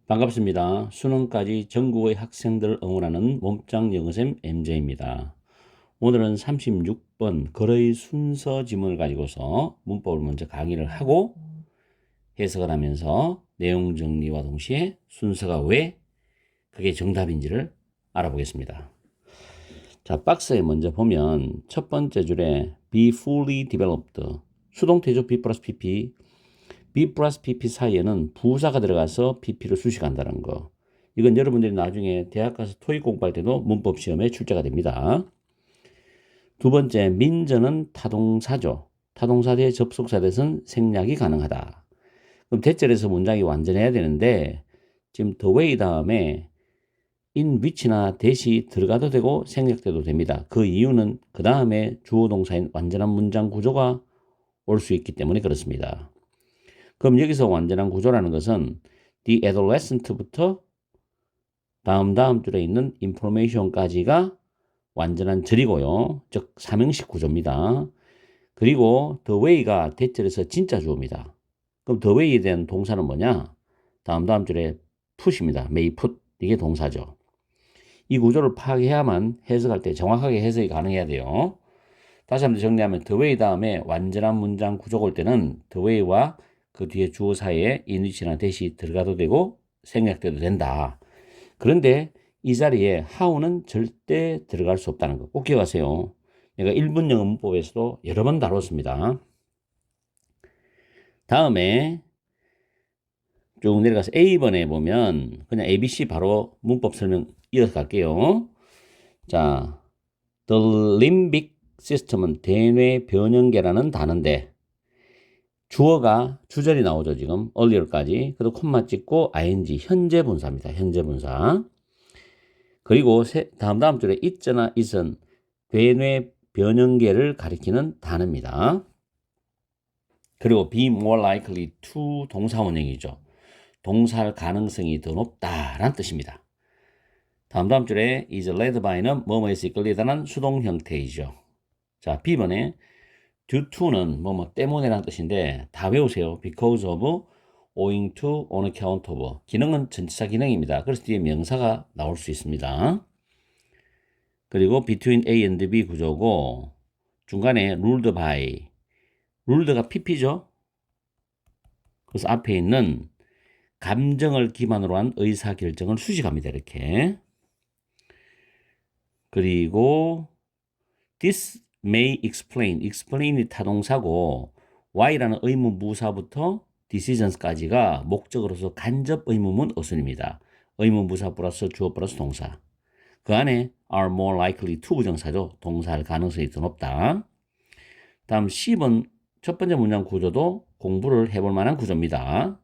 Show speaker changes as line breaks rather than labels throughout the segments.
반갑습니다. 수능까지 전국의 학생들을 응원하는 몸짱 영어쌤 MJ입니다. 오늘은 36번 글의 순서 지문을 가지고서 문법을 먼저 강의를 하고 해석을 하면서 내용 정리와 동시에 순서가 왜 그게 정답인지를 알아보겠습니다. 자, 박스에 먼저 보면 첫 번째 줄에 be fully developed 수동태죠. be 플러스 pp B 플러스 PP 사이에는 부사가 들어가서 PP를 수식한다는 거. 이건 여러분들이 나중에 대학 가서 토익 공부할 때도 문법 시험에 출제가 됩니다. 두 번째, 민저는 타동사죠. 타동사 뒤에 접속사 대신 생략이 가능하다. 그럼 대절에서 문장이 완전해야 되는데 지금 the way 다음에 in which나 대시 들어가도 되고 생략돼도 됩니다. 그 이유는 그 다음에 주어 동사인 완전한 문장 구조가 올 수 있기 때문에 그렇습니다. 그럼 여기서 완전한 구조라는 것은 the adolescent부터 다음 줄에 있는 information까지가 완전한 절이고요. 즉 삼형식 구조입니다. 그리고 the way가 대절에서 진짜 주어입니다. 그럼 the way에 대한 동사는 뭐냐? 다음 줄에 put입니다. may put. 이게 동사죠. 이 구조를 파악해야만 해석할 때 정확하게 해석이 가능해야 돼요. 다시 한번 정리하면 the way 다음에 완전한 문장 구조가 올 때는 the way와 그 뒤에 주어 사이에 in위치나 대시 들어가도 되고 생략돼도 된다. 그런데 이 자리에 how는 절대 들어갈 수 없다는 거 꼭 기억하세요. 내가 1분 영어 문법에서도 여러 번 다뤘습니다. 다음에 쭉 내려가서 A번에 보면 그냥 ABC 바로 문법 설명 이어서 갈게요. 자, the limbic system은 대뇌 변형계라는 단어인데 주어가 주절이 나오죠. 지금 earlier까지. 그리고 콤마 찍고 ing 현재 분사입니다. 현재 분사. 그리고 다음 줄에 it나 it은 대뇌 변형계를 가리키는 단어입니다. 그리고 be more likely to 동사 원형이죠. 동사할 가능성이 더 높다라는 뜻입니다. 다음 줄에 is led by는 뭐뭐에서 이끌리다는 수동 형태이죠. 자, B번에 due to는 뭐뭐 때문에라는 뜻인데 다 외우세요. because of, owing to, on account of. 기능은 전치사 기능입니다. 그래서 뒤에 명사가 나올 수 있습니다. 그리고 between A and B 구조고 중간에 ruled by. ruled가 PP죠. 그래서 앞에 있는 감정을 기반으로 한 의사결정을 수식합니다. 이렇게. 그리고 this may explain. explain이 타동사고 why라는 의문 부사부터 decisions까지가 목적으로서 간접 의문문 어순입니다. 의문 부사 플러스 주어 플러스 동사. 그 안에 are more likely to 부정사죠. 동사할 가능성이 더 높다. 다음 10번 첫 번째 문장 구조도 공부를 해볼 만한 구조입니다.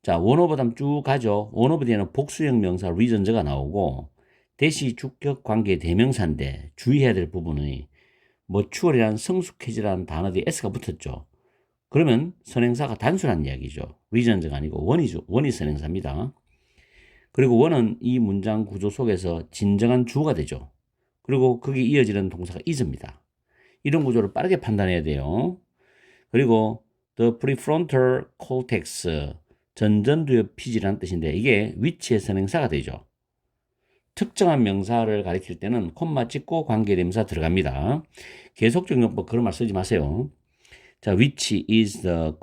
자, 원어브 다음 쭉 가죠. 원어브 뒤에는 복수형 명사 reasons가 나오고 대시 주격 관계 대명사인데 주의해야 될 부분이 머추얼이란 성숙해지라는 단어 뒤에 s가 붙었죠. 그러면 선행사가 단순한 이야기죠. reasons가 아니고 원이죠. 원이 선행사입니다. 그리고 원은 이 문장 구조 속에서 진정한 주어가 되죠. 그리고 거기 이어지는 동사가 is입니다. 이런 구조를 빠르게 판단해야 돼요. 그리고 the prefrontal cortex 전전두엽 피지라는 뜻인데 이게 위치의 선행사가 되죠. 특정한 명사를 가리킬 때는 콤마 찍고 관계대명사 들어갑니다. 계속적 용법 그런 말 쓰지 마세요. 자, which is the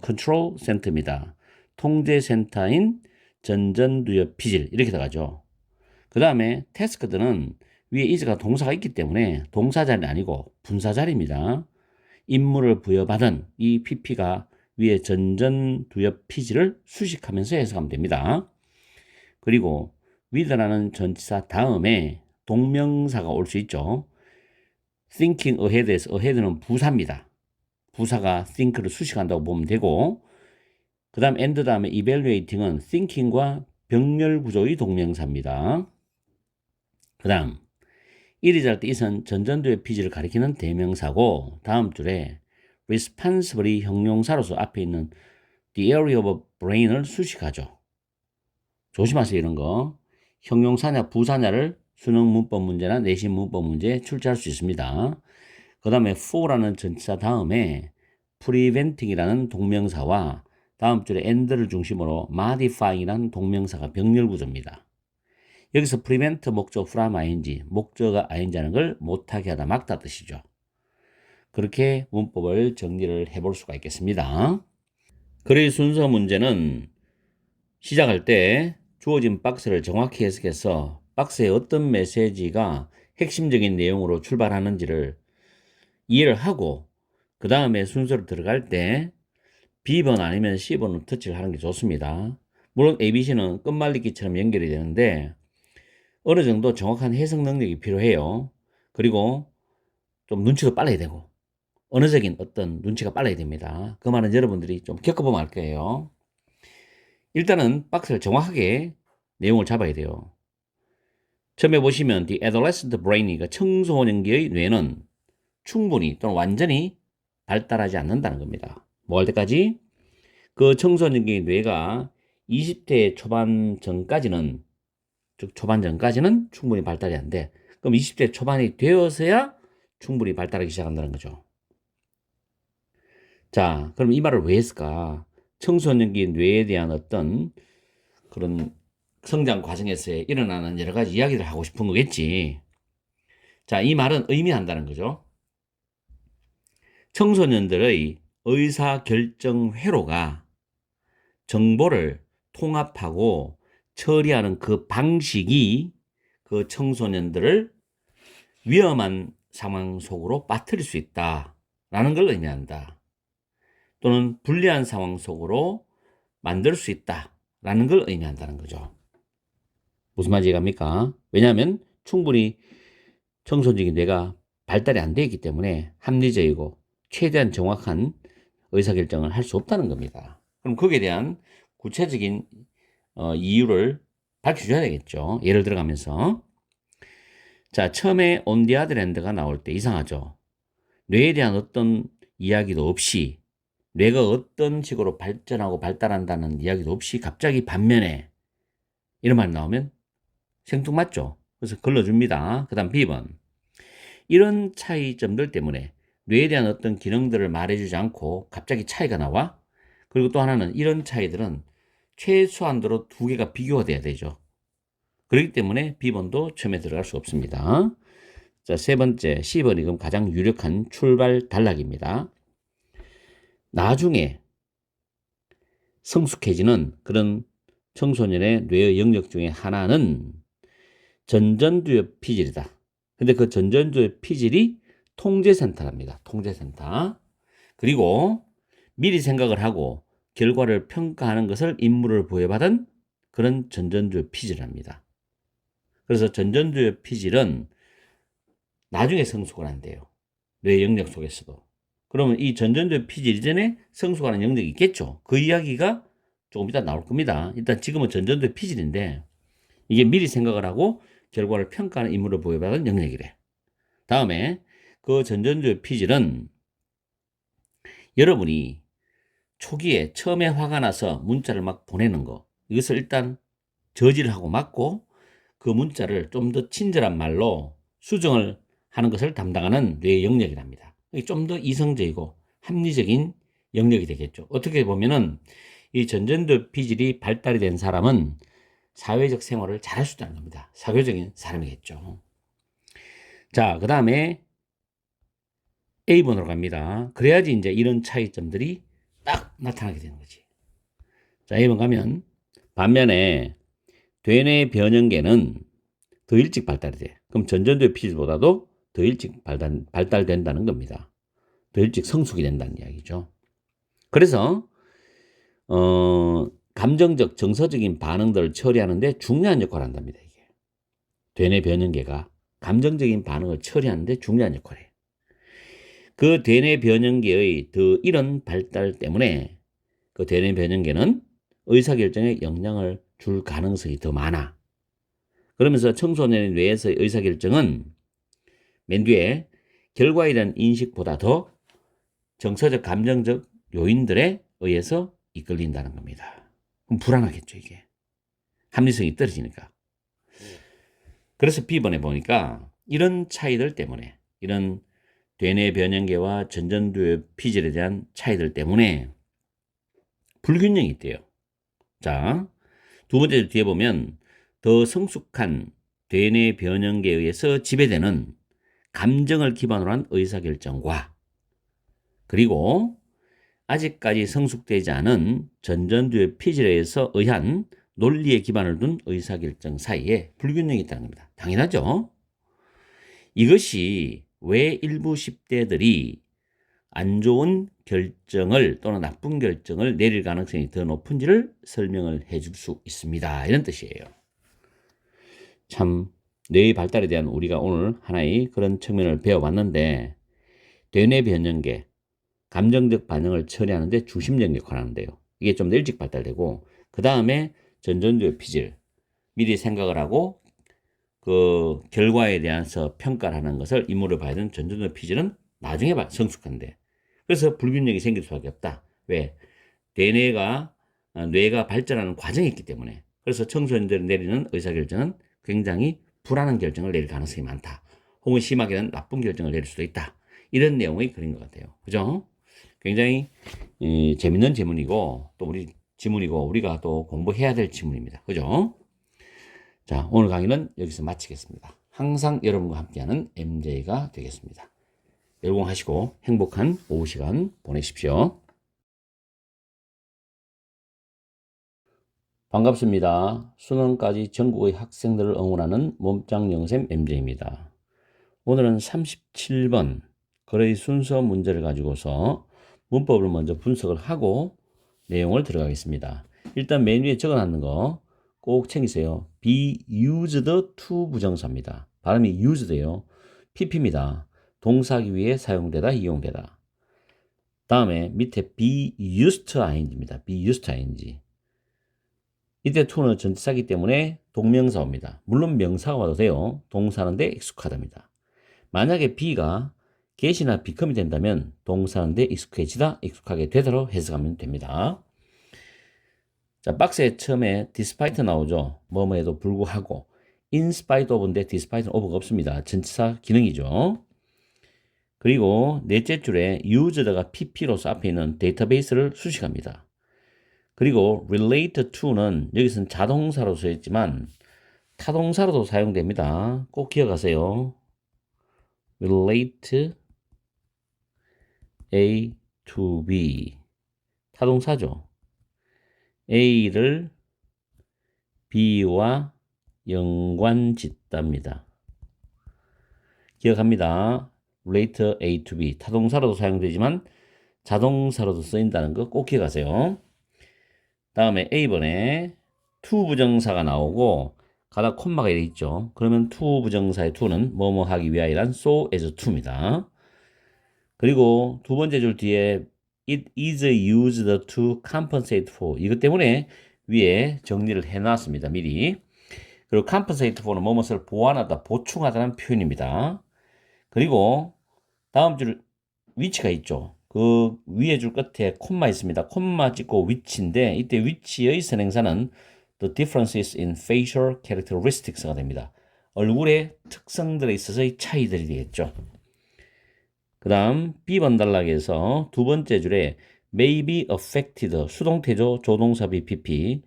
control center입니다. 통제센터인 전전두엽 피질 이렇게 들어가죠. 그 다음에 task들은 위에 is가 동사가 있기 때문에 동사 자리는 아니고 분사 자리입니다. 임무를 부여받은 이 pp가 위에 전전두엽 피지를 수식하면서 해석하면 됩니다. 그리고 with라는 전치사 다음에 동명사가 올 수 있죠. thinking ahead에서 ahead는 부사입니다. 부사가 think를 수식한다고 보면 되고 그 다음 and 다음에 evaluating은 thinking과 병렬 구조의 동명사입니다. 그 다음 이리잘 때 it은 전전두엽 피지를 가리키는 대명사고 다음 줄에 responsibly 형용사로서 앞에 있는 the area of brain을 수식하죠. 조심하세요. 이런 거. 형용사냐 부사냐를 수능 문법 문제나 내신 문법 문제에 출제할 수 있습니다. 그 다음에 for라는 전치사 다음에 preventing이라는 동명사와 다음 줄에 and를 중심으로 modify이라는 동명사가 병렬 구조입니다. 여기서 prevent 목적 from ing, 목적어가 ing 하는 걸 못하게 하다, 막다 뜻이죠. 그렇게 문법을 정리를 해볼 수가 있겠습니다. 글의 순서 문제는 시작할 때 주어진 박스를 정확히 해석해서 박스에 어떤 메시지가 핵심적인 내용으로 출발하는지를 이해를 하고 그 다음에 순서로 들어갈 때 B번 아니면 C번으로 터치를 하는 게 좋습니다. 물론 ABC는 끝말잇기처럼 연결이 되는데 어느 정도 정확한 해석 능력이 필요해요. 그리고 좀 눈치도 빨라야 되고 언어적인 어떤 눈치가 빨라야 됩니다. 그 말은 여러분들이 좀 겪어보면 알 거예요. 일단은 박스를 정확하게 내용을 잡아야 돼요. 처음에 보시면 The adolescent brain, 청소년기의 뇌는 충분히 또는 완전히 발달하지 않는다는 겁니다. 뭐 할 때까지? 그 청소년기의 뇌가 20대 초반 전까지는, 즉 초반 전까지는 충분히 발달이 안 돼. 그럼 20대 초반이 되어서야 충분히 발달하기 시작한다는 거죠. 자, 그럼 이 말을 왜 했을까? 청소년기 뇌에 대한 어떤 그런 성장 과정에서 일어나는 여러 가지 이야기를 하고 싶은 거겠지. 자, 이 말은 의미한다는 거죠. 청소년들의 의사결정 회로가 정보를 통합하고 처리하는 그 방식이 그 청소년들을 위험한 상황 속으로 빠뜨릴 수 있다라는 걸 의미한다. 또는 불리한 상황 속으로 만들 수 있다라는 걸 의미한다는 거죠. 무슨 말인지 이해갑니까? 왜냐하면 충분히 청소년기 뇌가 발달이 안 되어 있기 때문에 합리적이고 최대한 정확한 의사결정을 할 수 없다는 겁니다. 그럼 거기에 대한 구체적인 이유를 밝혀줘야 되겠죠. 예를 들어가면서 자, 처음에 on the other hand가 나올 때 이상하죠. 뇌에 대한 어떤 이야기도 없이 뇌가 어떤 식으로 발전하고 발달한다는 이야기도 없이 갑자기 반면에 이런 말이 나오면 생뚱맞죠. 그래서 걸러줍니다. 그 다음 B번. 이런 차이점들 때문에 뇌에 대한 어떤 기능들을 말해주지 않고 갑자기 차이가 나와. 그리고 또 하나는 이런 차이들은 최소한도로 두 개가 비교가 돼야 되죠. 그렇기 때문에 B번도 처음에 들어갈 수 없습니다. 자, 세 번째 C번이 그럼 가장 유력한 출발 단락입니다. 나중에 성숙해지는 그런 청소년의 뇌의 영역 중에 하나는 전전두엽 피질이다. 근데 그 전전두엽 피질이 통제센터랍니다. 통제센터. 그리고 미리 생각을 하고 결과를 평가하는 것을 임무를 부여받은 그런 전전두엽 피질입니다. 그래서 전전두엽 피질은 나중에 성숙을 한대요. 뇌 영역 속에서도. 그러면 이 전전두엽 피질 이전에 성숙하는 영역이 있겠죠. 그 이야기가 조금 이따 나올 겁니다. 일단 지금은 전전두엽 피질인데 이게 미리 생각을 하고 결과를 평가하는 임무를 부여받은 영역이래. 다음에 그 전전두엽 피질은 여러분이 초기에 처음에 화가 나서 문자를 막 보내는 거, 이것을 일단 저지를 하고 막고 그 문자를 좀 더 친절한 말로 수정을 하는 것을 담당하는 뇌의 영역이랍니다. 좀 더 이성적이고 합리적인 영역이 되겠죠. 어떻게 보면은 이 전전두엽 피질이 발달이 된 사람은 사회적 생활을 잘할 수 있다는 겁니다. 사교적인 사람이겠죠. 자, 그 다음에 A번으로 갑니다. 그래야지 이제 이런 차이점들이 딱 나타나게 되는 거지. 자, A번 가면 반면에 되뇌 변형계는 더 일찍 발달이 돼. 그럼 전전두엽 피질보다도 더 일찍 발달된다는 겁니다. 더 일찍 성숙이 된다는 이야기죠. 그래서 감정적, 정서적인 반응들을 처리하는 데 중요한 역할을 한답니다. 이게 되뇌 변형계가 감정적인 반응을 처리하는 데 중요한 역할을 해요. 그 되뇌 변형계의 더 이런 발달 때문에 그 되뇌 변형계는 의사결정에 영향을 줄 가능성이 더 많아. 그러면서 청소년의 뇌에서의 의사결정은 맨 뒤에 결과에 대한 인식보다 더 정서적, 감정적 요인들에 의해서 이끌린다는 겁니다. 그럼 불안하겠죠, 이게. 합리성이 떨어지니까. 그래서 B번에 보니까 이런 차이들 때문에, 이런 되뇌 변형계와 전전두엽 피질에 대한 차이들 때문에 불균형이 있대요. 자, 두 번째 줄 뒤에 보면 더 성숙한 대뇌 변형계에 의해서 지배되는 감정을 기반으로 한 의사결정과 그리고 아직까지 성숙되지 않은 전전두의 피질에 의한 논리에 기반을 둔 의사결정 사이에 불균형이 있다는 겁니다. 당연하죠. 이것이 왜 일부 10대들이 안 좋은 결정을 또는 나쁜 결정을 내릴 가능성이 더 높은지를 설명을 해줄 수 있습니다. 이런 뜻이에요. 참 뇌의 발달에 대한 우리가 오늘 하나의 그런 측면을 배워봤는데 대뇌 변형계, 감정적 반응을 처리하는 데 중심적 역할을 하는데요. 이게 좀 더 일찍 발달되고 그 다음에 전전두의 피질, 미리 생각을 하고 그 결과에 대해서 평가를 하는 것을 임무를 봐야 되는 전전두의 피질은 나중에 성숙한데 그래서 불균형이 생길 수밖에 없다. 왜? 뇌가 발전하는 과정이 있기 때문에. 그래서 청소년들이 내리는 의사결정은 굉장히 불안한 결정을 내릴 가능성이 많다. 혹은 심하게는 나쁜 결정을 내릴 수도 있다. 이런 내용의 글인 것 같아요. 그죠? 굉장히 재밌는 지문이고 또 우리 지문이고 우리가 또 공부해야 될 지문입니다. 그죠? 자, 오늘 강의는 여기서 마치겠습니다. 항상 여러분과 함께하는 MJ가 되겠습니다. 열공하시고 행복한 오후 시간 보내십시오. 반갑습니다. 수능까지 전국의 학생들을 응원하는 몸짱 영쌤 MJ입니다. 오늘은 37번 거래의 순서 문제를 가지고서 문법을 먼저 분석을 하고 내용을 들어가겠습니다. 일단 메뉴 위에 적어놨는 거 꼭 챙기세요. be used to 부정사입니다. 발음이 used예요. pp입니다. 동사하기 위해 사용되다, 이용되다. 다음에 밑에 be used to ing입니다. be used to ing. 이때 to는 전치사이기 때문에 동명사입니다. 물론 명사가 와도 돼요. 동사는데 익숙하답니다. 만약에 be가 get이나 become이 된다면 동사는데 익숙해지다, 익숙하게 되도록 해석하면 됩니다. 자, 박스에 처음에 despite 나오죠. 뭐뭐에도 불구하고 in spite of인데 despite는 of가 없습니다. 전치사 기능이죠. 그리고 넷째 줄에 used가 pp로서 앞에 있는 데이터베이스를 수식합니다. 그리고 relate to는 여기서는 자동사로 쓰였지만 타동사로도 사용됩니다. 꼭 기억하세요. relate A to B 타동사죠. A를 B와 연관짓답니다. 기억합니다. relate A to B 타동사로도 사용되지만 자동사로도 쓰인다는 거 꼭 기억하세요. 다음에 A번에 to 부정사가 나오고 가다 콤마가 이렇게 있죠. 그러면 to 부정사의 to는 뭐뭐 하기 위하여란 so as to입니다. 그리고 두 번째 줄 뒤에 it is used to compensate for 이것 때문에 위에 정리를 해놨습니다. 미리. 그리고 compensate for는 뭐뭇을 보완하다, 보충하다는 표현입니다. 그리고 다음 줄 위치가 있죠. 그 위에 줄 끝에 콤마 있습니다. 콤마 찍고 위치인데 이때 위치의 선행사는 the differences in facial characteristics가 됩니다. 얼굴의 특성들에 있어서의 차이들이 되겠죠. 그 다음 B번 단락에서 두 번째 줄에 may be affected 수동태조 조동사 BPP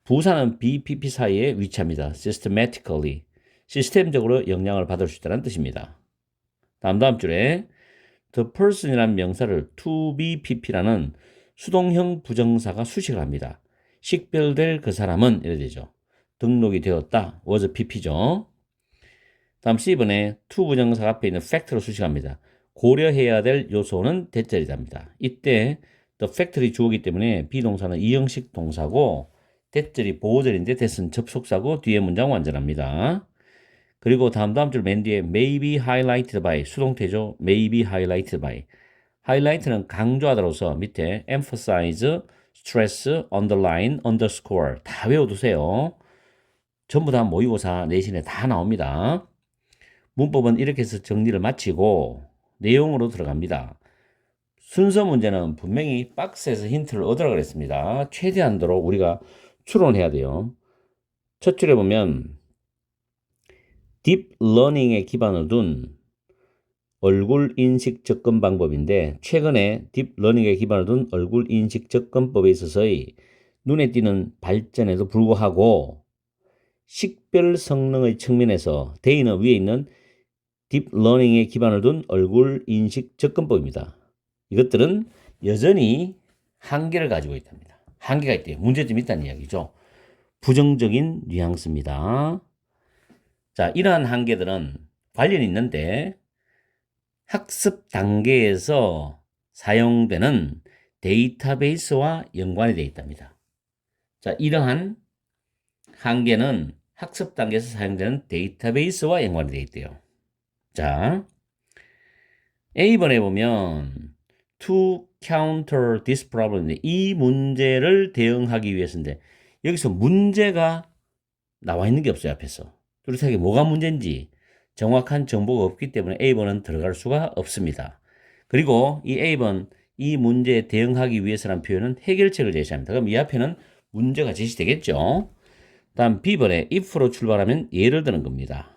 부사는 BPP 사이에 위치합니다. systematically 시스템적으로 영향을 받을 수 있다는 뜻입니다. 다음 줄에 the person이라는 명사를 to be pp라는 수동형 부정사가 수식을 합니다. 식별될 그 사람은 이래 되죠. 등록이 되었다. was pp죠. 다음 C번에 to 부정사 앞에 있는 fact로 수식합니다. 고려해야 될 요소는 대절이답니다. 이때 the fact이 주어기 때문에 비동사는 이형식 동사고 대절이 보호절인데 대은 접속사고 뒤에 문장 완전합니다. 그리고 다음 줄 맨 뒤에 may be highlighted by 수동태죠. may be highlighted by highlight는 강조하다로서 밑에 emphasize, stress, underline, underscore 다 외워두세요. 전부 다 모의고사 내신에 다 나옵니다. 문법은 이렇게 해서 정리를 마치고 내용으로 들어갑니다. 순서 문제는 분명히 박스에서 힌트를 얻으라 그랬습니다. 최대한도로 우리가 추론해야 돼요. 첫 줄에 보면 딥 러닝에 기반을 둔 얼굴 인식 접근 방법인데 최근에 딥러닝에 기반을 둔 얼굴 인식 접근법에 있어서의 눈에 띄는 발전에도 불구하고 식별 성능의 측면에서 데이는 위에 있는 딥러닝에 기반을 둔 얼굴 인식 접근법입니다. 이것들은 여전히 한계를 가지고 있답니다. 한계가 있대요. 문제점이 있다는 이야기죠. 부정적인 뉘앙스입니다. 자, 이러한 한계들은 관련이 있는데 학습 단계에서 사용되는 데이터베이스와 연관이 되어 있답니다. 자, 이러한 한계는 학습 단계에서 사용되는 데이터베이스와 연관이 되어 있대요. 자, A번에 보면 to counter this problem, 이 문제를 대응하기 위해서인데 여기서 문제가 나와 있는 게 없어요, 앞에서. 뚜렷하게 뭐가 문제인지 정확한 정보가 없기 때문에 A번은 들어갈 수가 없습니다. 그리고 이 A번, 이 문제에 대응하기 위해서라는 표현은 해결책을 제시합니다. 그럼 이 앞에는 문제가 제시되겠죠. 다음 B번에 if로 출발하면 예를 드는 겁니다.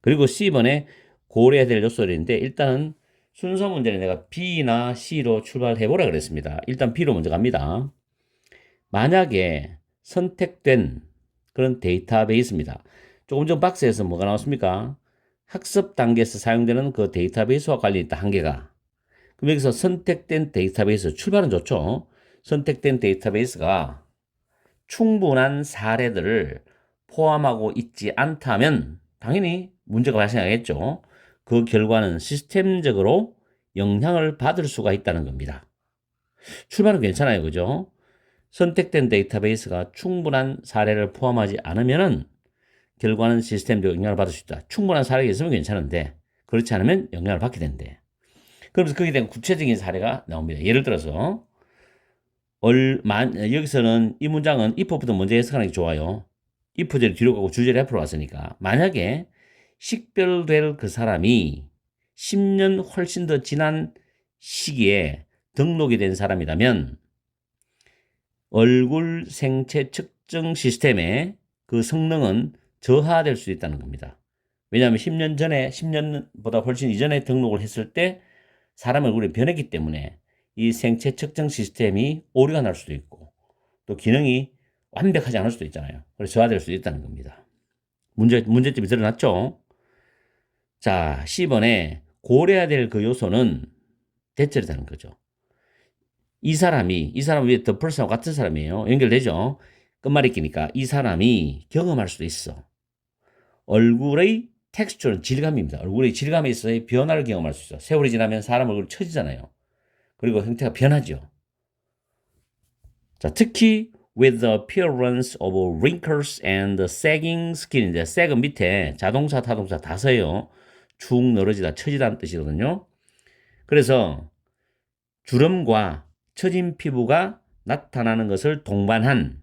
그리고 C번에 고려해야 될 요소들인데 일단은 순서 문제는 내가 B나 C로 출발해보라 그랬습니다. 일단 B로 먼저 갑니다. 만약에 선택된 그런 데이터베이스입니다. 조금 전 박스에서 뭐가 나왔습니까? 학습 단계에서 사용되는 그 데이터베이스와 관련이 있다, 한계가. 그럼 여기서 선택된 데이터베이스, 출발은 좋죠. 선택된 데이터베이스가 충분한 사례들을 포함하고 있지 않다면 당연히 문제가 발생하겠죠. 그 결과는 시스템적으로 영향을 받을 수가 있다는 겁니다. 출발은 괜찮아요, 그죠? 선택된 데이터베이스가 충분한 사례를 포함하지 않으면은 결과는 시스템적 영향을 받을 수 있다. 충분한 사례가 있으면 괜찮은데 그렇지 않으면 영향을 받게 된대. 그러면서 거기에 대한 구체적인 사례가 나옵니다. 예를 들어서 여기서는 이 문장은 if부터 먼저 해석하는 게 좋아요. if제를 뒤로 가고 주제를 앞으로 왔으니까 만약에 식별될 그 사람이 10년 훨씬 더 지난 시기에 등록이 된 사람이라면 얼굴 생체 측정 시스템의 그 성능은 저하될 수 있다는 겁니다. 왜냐하면 10년 전에, 10년보다 훨씬 이전에 등록을 했을 때 사람 얼굴이 변했기 때문에 이 생체 측정 시스템이 오류가 날 수도 있고 또 기능이 완벽하지 않을 수도 있잖아요. 그래서 저하될 수도 있다는 겁니다. 문제점이 드러났죠? 자, C번에 고려해야 될 그 요소는 대체이라는 거죠. 이 사람은 위에 the person하고 같은 사람이에요. 연결되죠? 끝말잇기니까 이 사람이 경험할 수도 있어. 얼굴의 텍스처는 질감입니다. 얼굴의 질감에 있어서의 변화를 경험할 수 있어. 세월이 지나면 사람 얼굴이 처지잖아요. 그리고 형태가 변하죠. 자, 특히 with the appearance of wrinkles and sagging skin인데 sag은 밑에 자동사, 타동사 다 써요. 축 늘어지다, 처지다는 뜻이거든요. 그래서 주름과 처진 피부가 나타나는 것을 동반한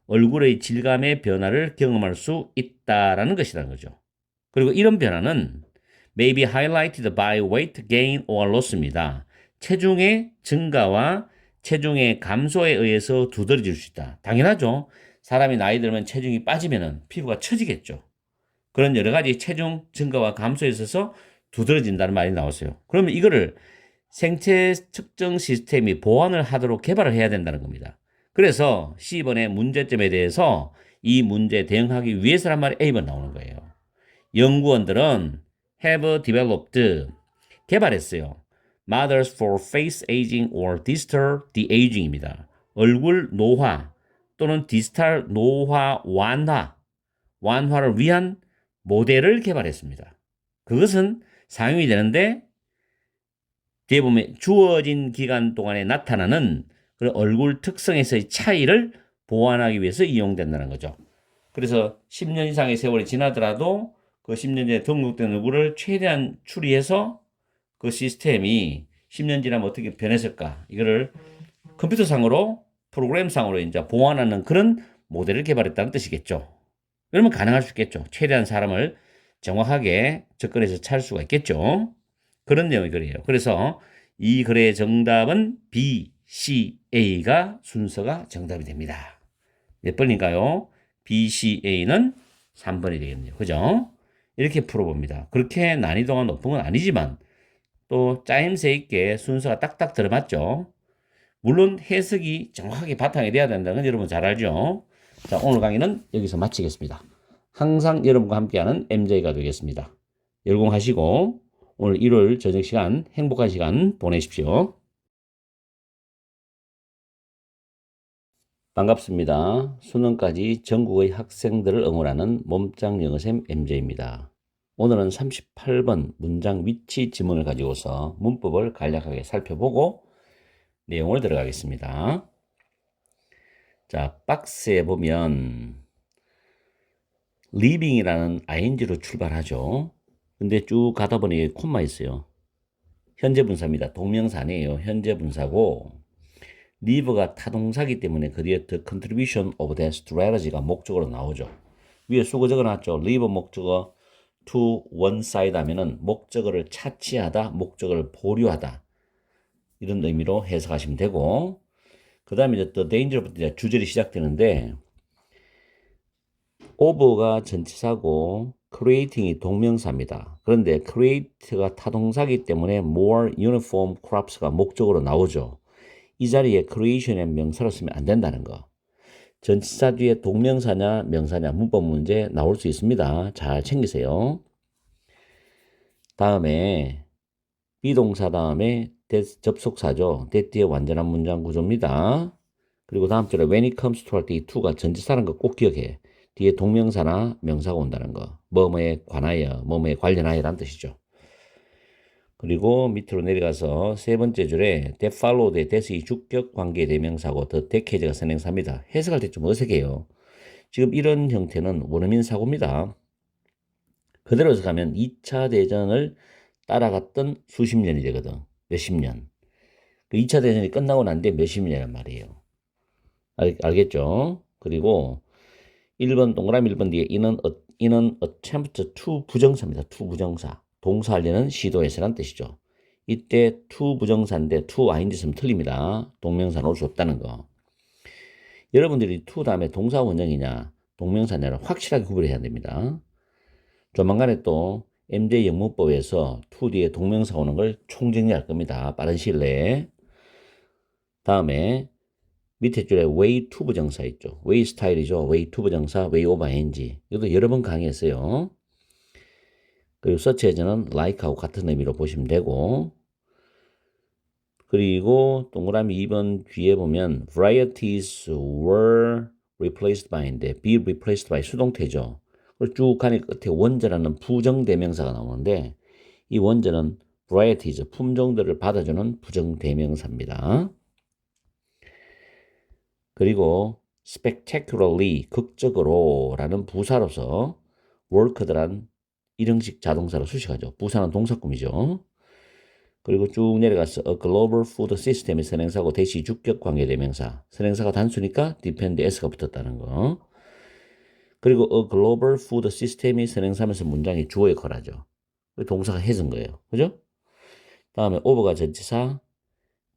얼굴의 질감의 변화를 경험할 수 있다라는 것이라는 거죠. 그리고 이런 변화는 may be highlighted by weight gain or loss입니다. 체중의 증가와 체중의 감소에 의해서 두드러질 수 있다. 당연하죠. 사람이 나이 들면 체중이 빠지면 피부가 처지겠죠. 그런 여러 가지 체중 증가와 감소에 있어서 두드러진다는 말이 나왔어요. 그러면 이거를 생체 측정 시스템이 보완을 하도록 개발을 해야 된다는 겁니다. 그래서 C번의 문제점에 대해서 이 문제에 대응하기 위해서란 말이 A번 나오는 거예요. 연구원들은 have developed, 개발했어요. Models for face aging or distal de-aging입니다. 얼굴 노화 또는 디지털 노화 완화를 위한 모델을 개발했습니다. 그것은 사용이 되는데 뒤에 보면 주어진 기간 동안에 나타나는 그런 얼굴 특성에서의 차이를 보완하기 위해서 이용된다는 거죠. 그래서 10년 이상의 세월이 지나더라도 그 10년 전에 등록된 얼굴을 최대한 추리해서 그 시스템이 10년 지나면 어떻게 변했을까 이거를 컴퓨터상으로 프로그램상으로 이제 보완하는 그런 모델을 개발했다는 뜻이겠죠. 그러면 가능할 수 있겠죠. 최대한 사람을 정확하게 접근해서 찾을 수가 있겠죠. 그런 내용이 글이에요. 그래서 이 글의 정답은 B, C, A가 순서가 정답이 됩니다. 몇 번인가요? B, C, A는 3번이 되겠네요. 그죠? 이렇게 풀어봅니다. 그렇게 난이도가 높은 건 아니지만 또 짜임새 있게 순서가 딱딱 들어맞죠. 물론 해석이 정확하게 바탕이 돼야 된다는 건 여러분 잘 알죠. 자, 오늘 강의는 여기서 마치겠습니다. 항상 여러분과 함께하는 MJ가 되겠습니다. 열공하시고 오늘 일요일 저녁 시간 행복한 시간 보내십시오. 반갑습니다. 수능까지 전국의 학생들을 응원하는 몸짱 영어쌤 MJ입니다. 오늘은 38번 문장 위치 지문을 가지고서 문법을 간략하게 살펴보고 내용을 들어가겠습니다. 자, 박스에 보면 living이라는 ing로 출발하죠. 근데 쭉 가다 보니 콤마 있어요. 현재 분사입니다. 동명사 아니에요. 현재 분사고 live가 타동사기 때문에 그 뒤에 the contribution of that strategy가 목적으로 나오죠. 위에 수거 적어놨죠. live 목적어 to one side 하면은 목적어를 차치하다, 목적어를 보류하다 이런 의미로 해석하시면 되고 그 다음에 이제 the danger부터 주절이 시작되는데 of가 전치사고 creating이 동명사입니다. 그런데 create가 타동사기 때문에 more uniform crops가 목적으로 나오죠. 이 자리에 creation의 명사로 쓰면 안 된다는 거. 전치사 뒤에 동명사냐 명사냐 문법 문제 나올 수 있습니다. 잘 챙기세요. 다음에 비동사 다음에 접속사죠. that의 완전한 문장 구조입니다. 그리고 다음 줄에 when it comes to 할 때 이 to가 전치사라는 거 꼭 기억해. 뒤에 동명사나 명사가 온다는 거. 뭐뭐에 관하여, 뭐뭐에 관련하여라는 뜻이죠. 그리고 밑으로 내려가서 세 번째 줄에 that followed that의 주격 관계 대명사고 the decade가 선행사입니다. 해석할 때 좀 어색해요. 지금 이런 형태는 원어민 사고입니다. 그대로 해석하면 2차 대전을 따라갔던 수십 년이 되거든. 몇십 년. 그 2차 대전이 끝나고 난 뒤에 몇십 년이란 말이에요. 알겠죠? 그리고 1번 동그라미 1번 뒤에 이는 attempt to 부정사입니다. to 부정사. 동사하려는 시도해서란 뜻이죠. 이때 to 부정사인데 to ing 쓰면 틀립니다. 동명사 놓을 수 없다는 거. 여러분들이 to 다음에 동사 원형이냐 동명사냐를 확실하게 구별해야 됩니다. 조만간에 또 MJ 영문법에서 to 뒤에 동명사 오는 걸 총정리할 겁니다. 빠른 시일 내에. 다음에 밑에 줄에 way to 부정사 있죠. way 스타일이죠. way to 부정사, way over ing. 이것도 여러 번 강의했어요. 그리고 search as는 like하고 같은 의미로 보시면 되고 그리고 동그라미 2번 뒤에 보면 varieties were replaced by인데 be replaced by 수동태죠. 그걸 쭉 가니 끝에 원저라는 부정대명사가 나오는데 이 원저는 varieties, 품종들을 받아주는 부정대명사입니다. 그리고 spectacularly, 극적으로 라는 부사로서 worked란 일형식 자동사로 수식하죠. 부사는 동사구이죠. 그리고 쭉 내려가서 a global food system이 선행사고 대시 주격 관계 대명사. 선행사가 단수니까 depend s가 붙었다는 거. 그리고 a global food system이 선행사면서 문장이 주어 역할하죠. 동사가 해준 거예요. 그죠? 다음에 over가 전치사,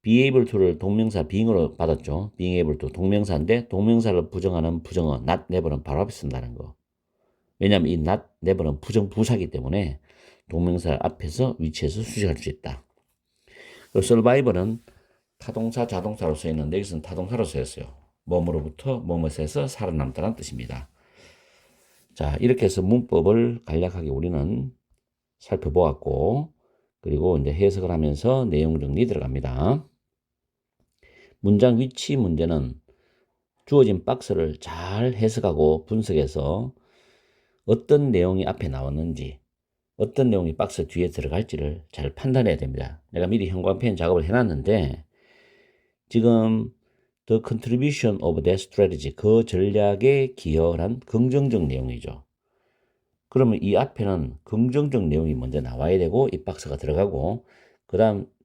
be able to를 동명사 being으로 받았죠. being able to 동명사인데 동명사를 부정하는 부정어 not never는 바로 앞에 쓴다는 거. 왜냐하면 이 not never는 부정 부사기 때문에 동명사 앞에서 위치해서 수식할 수 있다. 그리고 survivor는 타동사 자동사로 쓰였는데 여기서는 타동사로 쓰였어요. 뭐뭐로부터 뭐뭐에서 살아남다는 뜻입니다. 자, 이렇게 해서 문법을 간략하게 우리는 살펴보았고 그리고 이제 해석을 하면서 내용 정리 들어갑니다. 문장 위치 문제는 주어진 박스를 잘 해석하고 분석해서 어떤 내용이 앞에 나왔는지 어떤 내용이 박스 뒤에 들어갈지를 잘 판단해야 됩니다. 내가 미리 형광펜 작업을 해놨는데 지금 the contribution of that strategy 그 전략에 기여한 긍정적 내용이죠. 그러면 이 앞에는 긍정적 내용이 먼저 나와야 되고 이 박스가 들어가고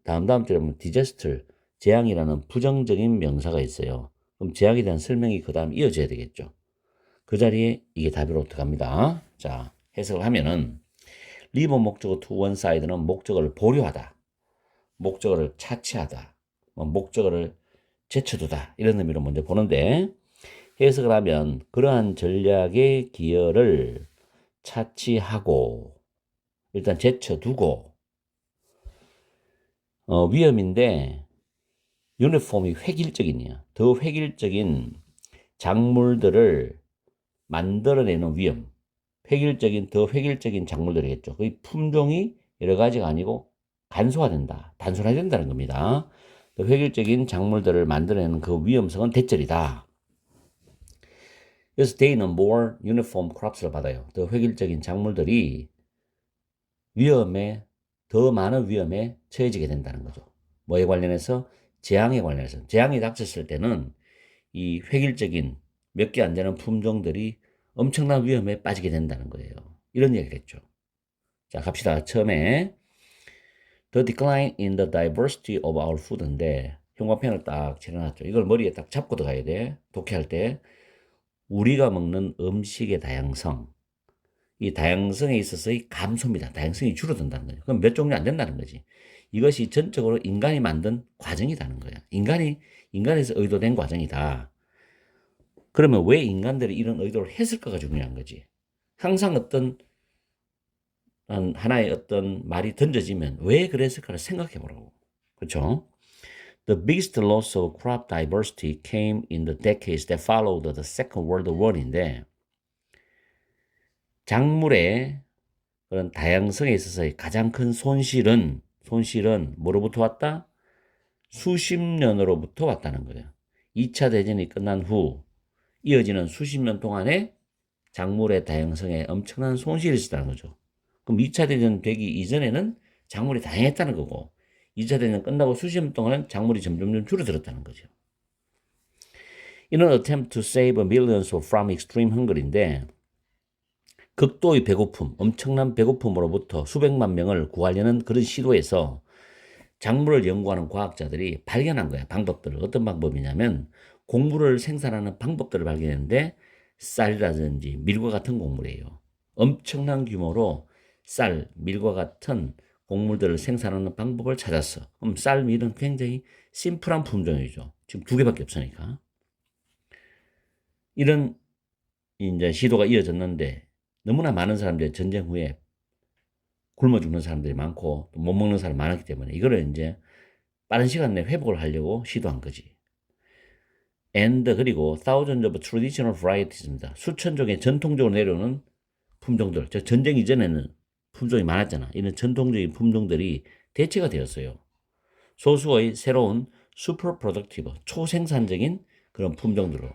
다음 줄에 보면 disaster 재앙이라는 부정적인 명사가 있어요. 그럼 재앙에 대한 설명이 그 다음 이어져야 되겠죠. 그 자리에 이게 답으로 들어갑니다. 자, 해석을 하면은 리버 목적어 to one side는 목적어를 보류하다, 목적어를 차치하다, 목적어를 제쳐두다 이런 의미로 먼저 보는데 해석을 하면 그러한 전략의 기여를 차치하고 일단 제쳐두고 위험인데 유니폼이 획일적이냐 더 획일적인 작물들을 만들어내는 위험 획일적인 더 획일적인 작물들이겠죠. 그 품종이 여러 가지가 아니고 간소화된다 단순화된다는 겁니다. 더 획일적인 작물들을 만들어내는 그 위험성은 대절이다. 그래서 they는 more uniform crops를 받아요. 더 획일적인 작물들이 위험에 더 많은 위험에 처해지게 된다는 거죠. 뭐에 관련해서 재앙에 관련해서 재앙이 닥쳤을 때는 이 획일적인 몇 개 안 되는 품종들이 엄청난 위험에 빠지게 된다는 거예요. 이런 얘기를 했죠. 자, 갑시다. 처음에 The decline in the diversity of our food인데 형광펜을 딱 칠해놨죠. 이걸 머리에 딱 잡고 들어가야 돼. 독해할 때 우리가 먹는 음식의 다양성 이 다양성에 있어서의 감소입니다. 다양성이 줄어든다는 거죠. 그럼 몇 종류 안 된다는 거지. 이것이 전적으로 인간이 만든 과정이라는 거야. 인간에서 의도된 과정이다. 그러면 왜 인간들이 이런 의도를 했을까가 중요한 거지. 항상 어떤 하나의 어떤 말이 던져지면 왜 그랬을까를 생각해 보라고. 그렇죠? The biggest loss of crop diversity came in the decades that followed the Second World War인데 작물의 그런 다양성에 있어서의 가장 큰 손실은 뭐로부터 왔다? 수십 년으로부터 왔다는 거예요. 2차 대전이 끝난 후 이어지는 수십 년 동안에 작물의 다양성에 엄청난 손실이 있었다는 거죠. 그럼 2차 대전 되기 이전에는 작물이 다양했다는 거고 2차 대전 끝나고 수십 년 동안은 작물이 점점 줄어들었다는 거죠. In an attempt to save millions from extreme hunger인데 극도의 배고픔, 엄청난 배고픔으로부터 수백만 명을 구하려는 그런 시도에서 작물을 연구하는 과학자들이 발견한 거야. 방법들을. 어떤 방법이냐면 곡물을 생산하는 방법들을 발견했는데 쌀이라든지 밀과 같은 곡물이에요. 엄청난 규모로 쌀, 밀과 같은 곡물들을 생산하는 방법을 찾았어. 그럼 쌀, 밀은 굉장히 심플한 품종이죠. 지금 두 개밖에 없으니까. 이런 이제 시도가 이어졌는데 너무나 많은 사람들이 전쟁 후에 굶어 죽는 사람들이 많고 못 먹는 사람이 많았기 때문에 이거를 이제 빠른 시간 내에 회복을 하려고 시도한 거지. And 그리고 thousands of traditional varieties입니다. 수천 종의 전통적으로 내려오는 품종들. 저 전쟁 이전에는 품종이 많았잖아. 이런 전통적인 품종들이 대체가 되었어요. 소수의 새로운 super productive, 초생산적인 그런 품종들로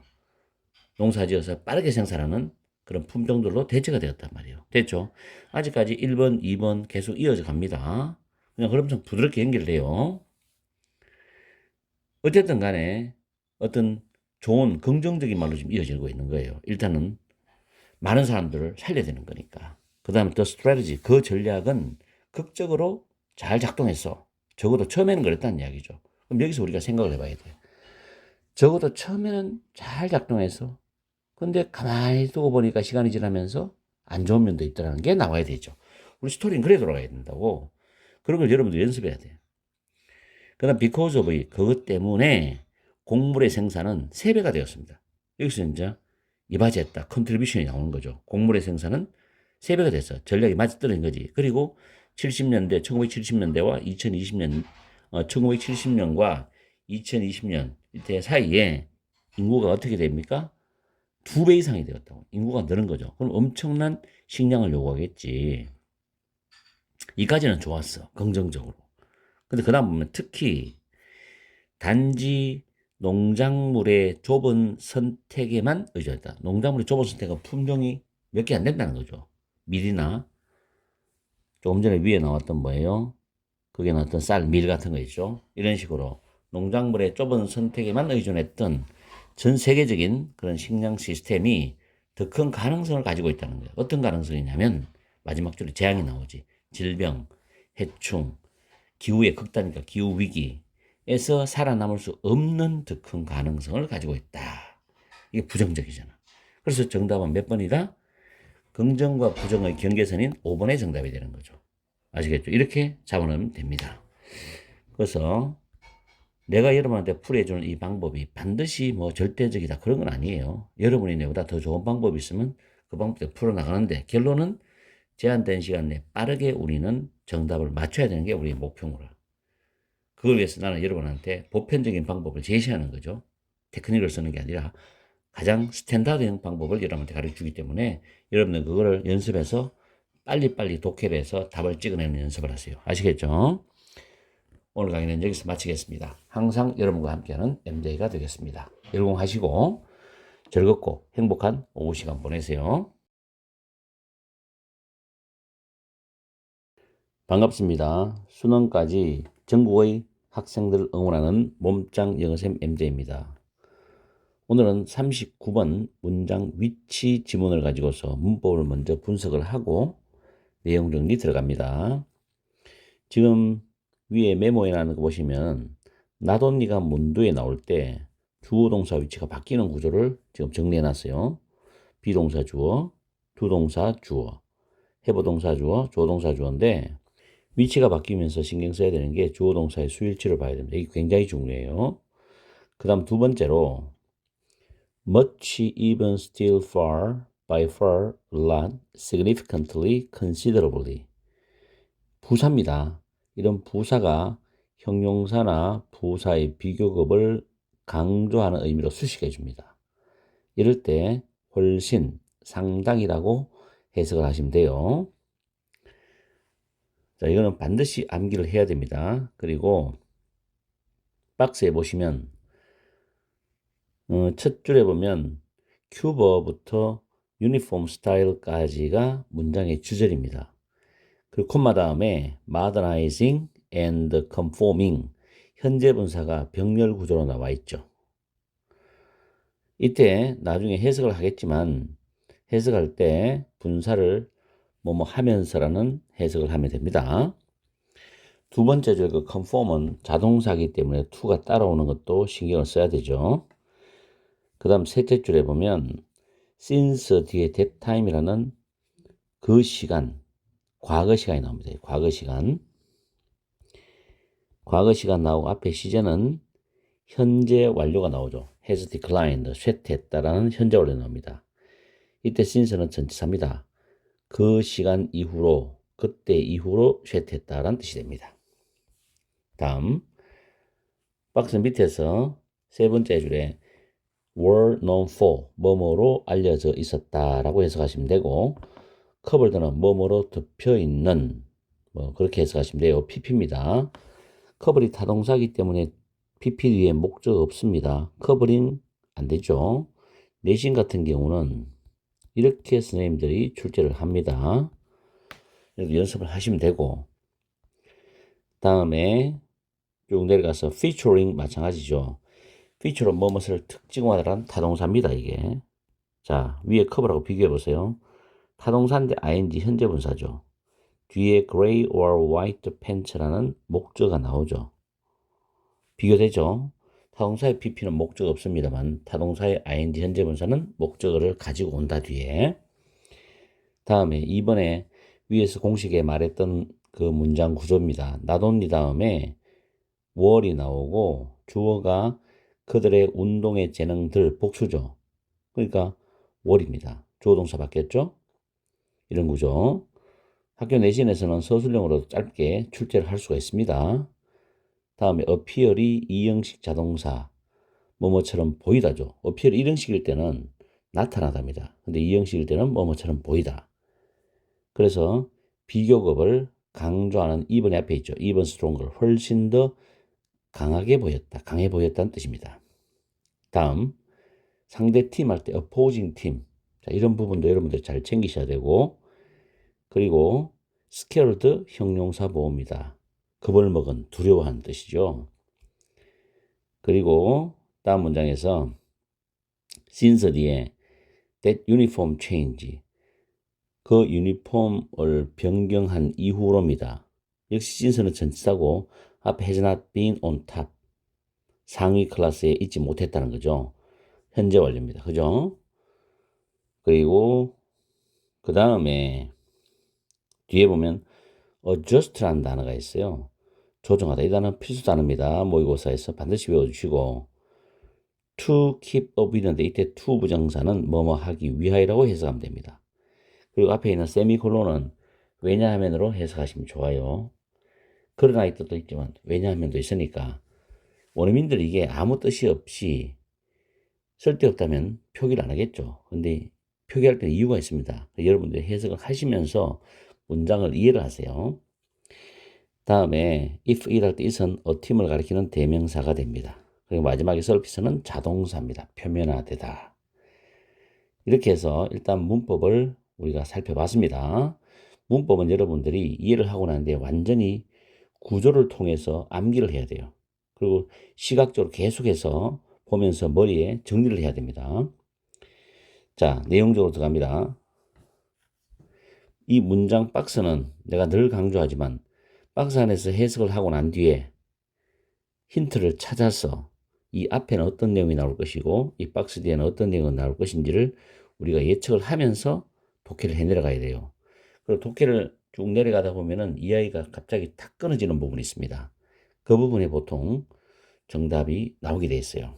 농사지어서 빠르게 생산하는 그런 품종들로 대체가 되었단 말이에요. 됐죠? 아직까지 1번, 2번 계속 이어져 갑니다. 그냥 그럼 좀 부드럽게 연결돼요. 어쨌든 간에 어떤 좋은 긍정적인 말로 지금 이어지고 있는 거예요. 일단은 많은 사람들을 살려야 되는 거니까. 그 다음에 더 스트래티지, 그 전략은 극적으로 잘 작동했어. 적어도 처음에는 그랬다는 이야기죠. 그럼 여기서 우리가 생각을 해봐야 돼. 적어도 처음에는 잘 작동해서 근데 가만히 두고 보니까 시간이 지나면서 안 좋은 면도 있다는 게 나와야 되죠. 우리 스토리는 그래 돌아가야 된다고. 그런 걸 여러분들 연습해야 돼요. 그 다음 because of 그것 때문에 곡물의 생산은 3배가 되었습니다. 여기서 이제 이바지했다. 컨트리뷰션이 나오는 거죠. 곡물의 생산은 3배가 됐어. 전략이 맞아 떨어진 거지. 그리고 70년대, 1970년대와 2020년, 1970년과 2020년 이때 사이에 인구가 어떻게 됩니까? 2배 이상이 되었다고. 인구가 늘은 거죠. 그럼 엄청난 식량을 요구하겠지. 이까지는 좋았어. 긍정적으로. 근데 그 다음 보면 특히 단지 농작물의 좁은 선택에만 의존했다. 농작물의 좁은 선택은 품종이 몇 개 안 된다는 거죠. 밀이나 조금 전에 위에 나왔던 뭐예요? 그게 나왔던 쌀, 밀 같은 거 있죠. 이런 식으로 농작물의 좁은 선택에만 의존했던 전 세계적인 그런 식량 시스템이 더 큰 가능성을 가지고 있다는 거예요. 어떤 가능성이냐면 마지막 줄에 재앙이 나오지. 질병, 해충, 기후의 극단이니까 기후 위기에서 살아남을 수 없는 더 큰 가능성을 가지고 있다. 이게 부정적이잖아. 그래서 정답은 몇 번이다? 긍정과 부정의 경계선인 5번의 정답이 되는 거죠. 아시겠죠? 이렇게 잡아놓으면 됩니다. 그래서 내가 여러분한테 풀이해주는 이 방법이 반드시 뭐 절대적이다 그런 건 아니에요. 여러분이 내보다 더 좋은 방법이 있으면 그 그 방법대로 풀어나가는데 결론은 제한된 시간 내에 빠르게 우리는 정답을 맞춰야 되는 게 우리의 목표물이야. 그걸 위해서 나는 여러분한테 보편적인 방법을 제시하는 거죠. 테크닉을 쓰는 게 아니라 가장 스탠다드형 방법을 여러분한테 가르쳐 주기 때문에 여러분은 그거를 연습해서 빨리빨리 독해를 해서 답을 찍어내는 연습을 하세요. 아시겠죠? 오늘 강의는 여기서 마치겠습니다. 항상 여러분과 함께하는 MJ가 되겠습니다. 열공하시고 즐겁고 행복한 오후 시간 보내세요. 반갑습니다. 수능까지 전국의 학생들을 응원하는 몸짱 영어쌤 MJ입니다. 오늘은 39번 문장 위치 지문을 가지고서 문법을 먼저 분석을 하고 내용 정리 들어갑니다. 지금 위에 메모에 나는 거 보시면 나도 니가 문두에 나올 때 주어 동사 위치가 바뀌는 구조를 지금 정리해 놨어요. 비동사 주어, 두동사 주어, 해부 동사 주어, 주어 동사 주어인데 위치가 바뀌면서 신경 써야 되는 게 주어 동사의 수일치를 봐야 됩니다. 이게 굉장히 중요해요. 그 다음 두 번째로 much, even, still, far, by far, a lot, significantly, considerably. 부사입니다. 이런 부사가 형용사나 부사의 비교급을 강조하는 의미로 수식해 줍니다. 이럴 때 훨씬, 상당이라고 해석을 하시면 돼요. 자, 이거는 반드시 암기를 해야 됩니다. 그리고 박스에 보시면 첫 줄에 보면 큐버부터 유니폼 스타일까지가 문장의 주절입니다. 그리고 콤마 다음에 modernizing and conforming 현재 분사가 병렬 구조로 나와 있죠. 이때 나중에 해석을 하겠지만 해석할 때 분사를 뭐뭐 하면서라는 해석을 하면 됩니다. 두 번째 줄 그 conform은 자동사이기 때문에 to가 따라오는 것도 신경을 써야 되죠. 그 다음 셋째 줄에 보면 since 뒤에 that time이라는 그 시간, 과거 시간이 나옵니다. 과거 시간. 과거 시간 나오고 앞에 시제는 현재 완료가 나오죠. has declined, 쇠퇴했다라는 현재 완료 나옵니다. 이때 since는 전치사입니다. 그 시간 이후로, 그때 이후로 쇠퇴했다라는 뜻이 됩니다. 다음 박스 밑에서 세 번째 줄에 were known for, 뭐뭐로 알려져 있었다라고 해석하시면 되고 커버드는 뭐뭐로 덮여있는, 뭐 그렇게 해석하시면 돼요. PP입니다. 커버리 타동사이기 때문에 PP 뒤에 목적 없습니다. 커버링 안 되죠. 내신 같은 경우는 이렇게 선생님들이 출제를 합니다. 연습을 하시면 되고 다음에 쭉 내려가서 featuring 마찬가지죠. feature는 뭐뭇을 특징화하라는 타동사입니다. 이게 자 위에 커버라고 비교해 보세요. 타동사인데 ing 현재 분사죠. 뒤에 gray or white pants라는 목적어가 나오죠. 비교되죠. 타동사의 pp는 목적 없습니다만 타동사의 ing 현재 분사는 목적어를 가지고 온다 뒤에. 다음에 이번에 위에서 공식에 말했던 그 문장 구조입니다. not only 다음에 were이 나오고 주어가 그들의 운동의 재능들 복수죠. 그러니까 were입니다. 주어 동사 바뀌었죠. 이런 구조. 학교 내신에서는 서술형으로 짧게 출제를 할 수가 있습니다. 다음에 appear이 이형식 자동사 뭐뭐처럼 보이다죠. appear 1형식일 때는 나타나답니다. 근데 2형식일 때는 뭐뭐처럼 보이다. 그래서 비교급을 강조하는 even 앞에 있죠. even stronger, 훨씬 더 강하게 보였다. 강해 보였다는 뜻입니다. 다음 상대 팀 할 때 opposing team. 자, 이런 부분도 여러분들 잘 챙기셔야 되고 그리고 scared 형용사 보호입니다. 겁을 먹은, 두려워하는 뜻이죠. 그리고 다음 문장에서 since 뒤에 that uniform change 그 유니폼을 변경한 이후로입니다. 역시 since는 전치사고 앞에 has not been on top 상위 클래스에 있지 못했다는 거죠. 현재 완료입니다. 그죠? 그리고 그 다음에 뒤에 보면 adjust라는 단어가 있어요. 조정하다. 이 단어는 필수 단어입니다. 모의고사에서 반드시 외워주시고 to keep up이는데 이때 to 부정사는 뭐뭐 하기 위하여라고 해석하면 됩니다. 그리고 앞에 있는 세미콜론은 왜냐하면으로 해석하시면 좋아요. 그러나 이 뜻도 있지만 왜냐하면도 있으니까 원어민들이 이게 아무 뜻이 없이 쓸데없다면 표기를 안 하겠죠. 근데 표기할 때는 이유가 있습니다. 여러분들이 해석을 하시면서 문장을 이해를 하세요. 다음에 if 이랄 때 it은 a 팀을 가리키는 대명사가 됩니다. 그리고 마지막에 서비스는 자동사입니다. 표면화되다. 이렇게 해서 일단 문법을 우리가 살펴봤습니다. 문법은 여러분들이 이해를 하고 난 뒤에 완전히 구조를 통해서 암기를 해야 돼요. 그리고 시각적으로 계속해서 보면서 머리에 정리를 해야 됩니다. 자, 내용적으로 들어갑니다. 이 문장 박스는 내가 늘 강조하지만 박스 안에서 해석을 하고 난 뒤에 힌트를 찾아서 이 앞에는 어떤 내용이 나올 것이고 이 박스 뒤에는 어떤 내용이 나올 것인지를 우리가 예측을 하면서 독해를 해내려가야 돼요. 그리고 독해를 쭉 내려가다 보면은 이 아이가 갑자기 탁 끊어지는 부분이 있습니다. 그 부분에 보통 정답이 나오게 돼 있어요.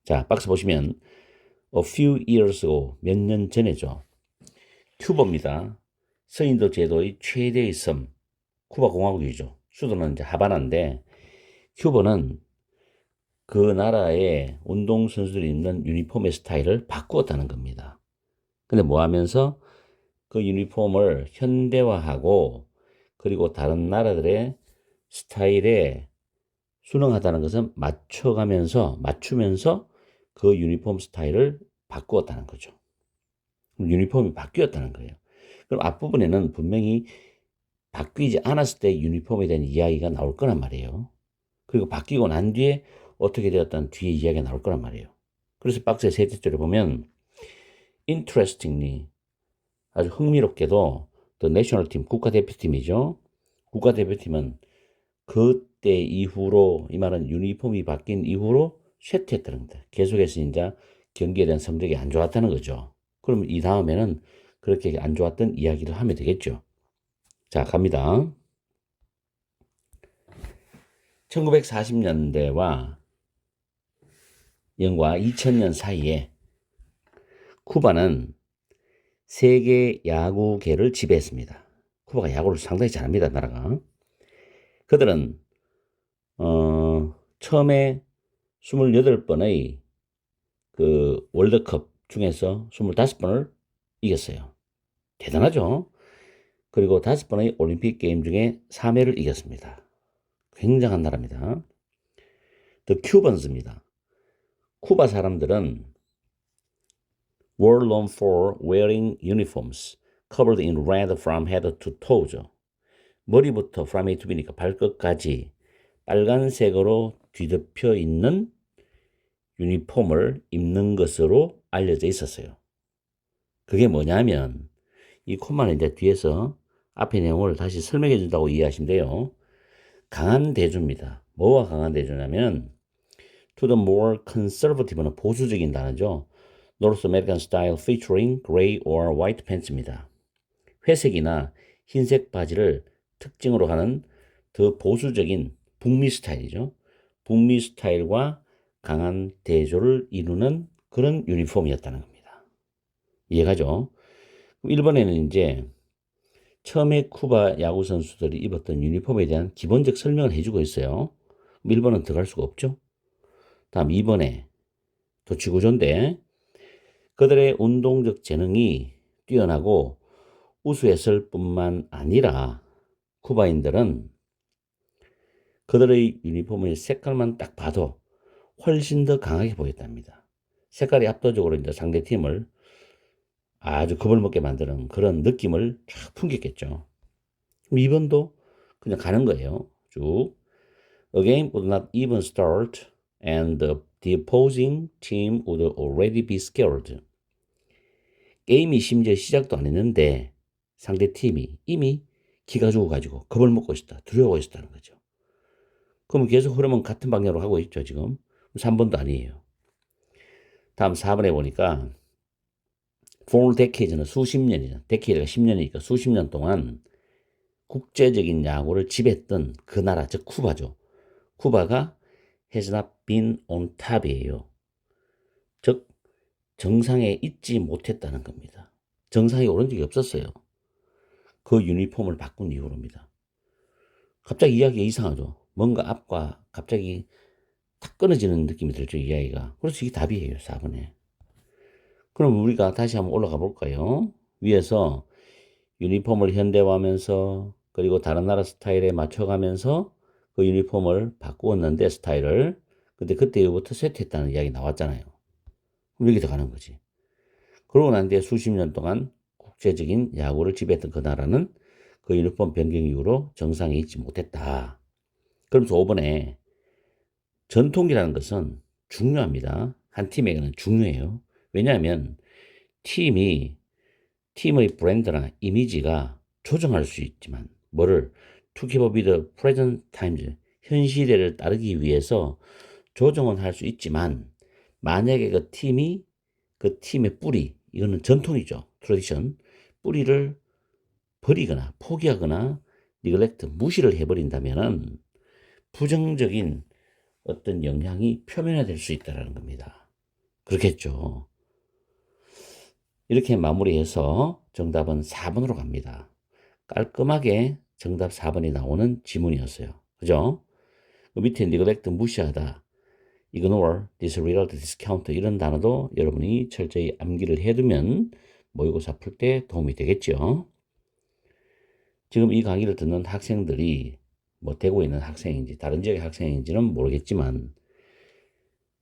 자, 박스 보시면 a few years ago, 몇 년 전에죠. 큐버입니다. 서인도 제도의 최대의 섬, 쿠바 공화국이죠. 수도는 이제 하바나인데 큐버는 그 나라의 운동선수들이 입는 유니폼의 스타일을 바꾸었다는 겁니다. 근데 뭐 하면서 그 유니폼을 현대화하고 그리고 다른 나라들의 스타일에 순응하다는 것은 맞추면서 그 유니폼 스타일을 바꾸었다는 거죠. 유니폼이 바뀌었다는 거예요. 그럼 앞부분에는 분명히 바뀌지 않았을 때 유니폼에 대한 이야기가 나올 거란 말이에요. 그리고 바뀌고 난 뒤에 어떻게 되었다는 뒤에 이야기가 나올 거란 말이에요. 그래서 박스의 셋째 줄에 보면 interestingly 아주 흥미롭게도 the national team 국가대표팀이죠. 국가대표팀은 그때 이후로 이 말은 유니폼이 바뀐 이후로 쇠퇴했다는 겁니다. 계속해서 이제 경기에 대한 성적이 안 좋았다는 거죠. 그럼 이 다음에는 그렇게 안 좋았던 이야기를 하면 되겠죠. 자, 갑니다. 1940년대와 연과 2000년 사이에 쿠바는 세계 야구계를 지배했습니다. 쿠바가 야구를 상당히 잘합니다, 나라가. 그들은 처음에 28번의 그 월드컵 중에서 25번을 이겼어요. 대단하죠? 그리고 5번의 올림픽 게임 중에 3회를 이겼습니다. 굉장한 나라입니다. The Cubans입니다. 쿠바 사람들은 were known for wearing uniforms covered in red from head to toes. 머리부터 from A to B니까 발끝까지 빨간색으로 뒤덮여 있는 유니폼을 입는 것으로 알려져 있었어요. 그게 뭐냐면 이 콤마는 이제 뒤에서 앞의 내용을 다시 설명해 준다고 이해하시면 돼요. 강한 대조입니다. 뭐가 강한 대조냐면 to the more conservative는 보수적인 단어죠. North American style featuring gray or white pants입니다. 회색이나 흰색 바지를 특징으로 하는 더 보수적인 북미 스타일이죠. 북미 스타일과 강한 대조를 이루는 그런 유니폼이었다는 겁니다. 이해가죠? 일본에는 이제 처음에 쿠바 야구 선수들이 입었던 유니폼에 대한 기본적 설명을 해주고 있어요. 일본은 들어갈 수가 없죠. 다음 2번에 더 지구조인데 그들의 운동적 재능이 뛰어나고 우수했을 뿐만 아니라 쿠바인들은 그들의 유니폼의 색깔만 딱 봐도 훨씬 더 강하게 보였답니다. 색깔이 압도적으로 이제 상대 팀을 아주 겁을 먹게 만드는 그런 느낌을 쫙 풍겼겠죠. 2번도 그냥 가는 거예요. 쭉. A game would not even start and the opposing team would already be scared. 게임이 심지어 시작도 안 했는데 상대 팀이 이미 기가 죽어가지고 겁을 먹고 있었다. 두려워하고 있었다는 거죠. 그럼 계속 흐름은 같은 방향으로 가고 있죠, 지금. 3번도 아니에요. 다음 4번에 보니까 for decades는 수십 년이죠. decade가 10년이니까 수십 년 동안 국제적인 야구를 지배했던 그 나라, 즉 쿠바죠. 쿠바가 has not been on top이에요. 즉 정상에 있지 못했다는 겁니다. 정상에 오른 적이 없었어요. 그 유니폼을 바꾼 이후로입니다. 갑자기 이야기가 이상하죠. 뭔가 앞과 갑자기 탁 끊어지는 느낌이 들죠, 이야기가. 그래서 이게 답이에요, 4번에. 그럼 우리가 다시 한번 올라가 볼까요? 위에서 유니폼을 현대화하면서 그리고 다른 나라 스타일에 맞춰가면서 그 유니폼을 바꾸었는데 스타일을 근데 그때부터 쇠퇴했다는 이야기 나왔잖아요. 그럼 여기 들어가는 거지. 그러고 난 뒤에 수십 년 동안 국제적인 야구를 지배했던 그 나라는 그 유니폼 변경 이후로 정상에 있지 못했다. 그러면서 5번에 전통이라는 것은 중요합니다. 한 팀에게는 중요해요. 왜냐하면 팀이 팀의 브랜드나 이미지가 조정할 수 있지만 뭐를 to keep up with the present times 현 시대를 따르기 위해서 조정은 할 수 있지만 만약에 그 팀의 뿌리 이거는 전통이죠. 트래디션 뿌리를 버리거나 포기하거나 neglect 무시를 해버린다면은 부정적인 어떤 영향이 표면화될 수 있다는 겁니다. 그렇겠죠. 이렇게 마무리해서 정답은 4번으로 갑니다. 깔끔하게 정답 4번이 나오는 지문이었어요. 그죠? 그 밑에 neglect 무시하다, ignore, disregard, discount 이런 단어도 여러분이 철저히 암기를 해두면 모의고사 풀 때 도움이 되겠죠. 지금 이 강의를 듣는 학생들이 뭐 대구에 있는 학생인지 다른 지역의 학생인지는 모르겠지만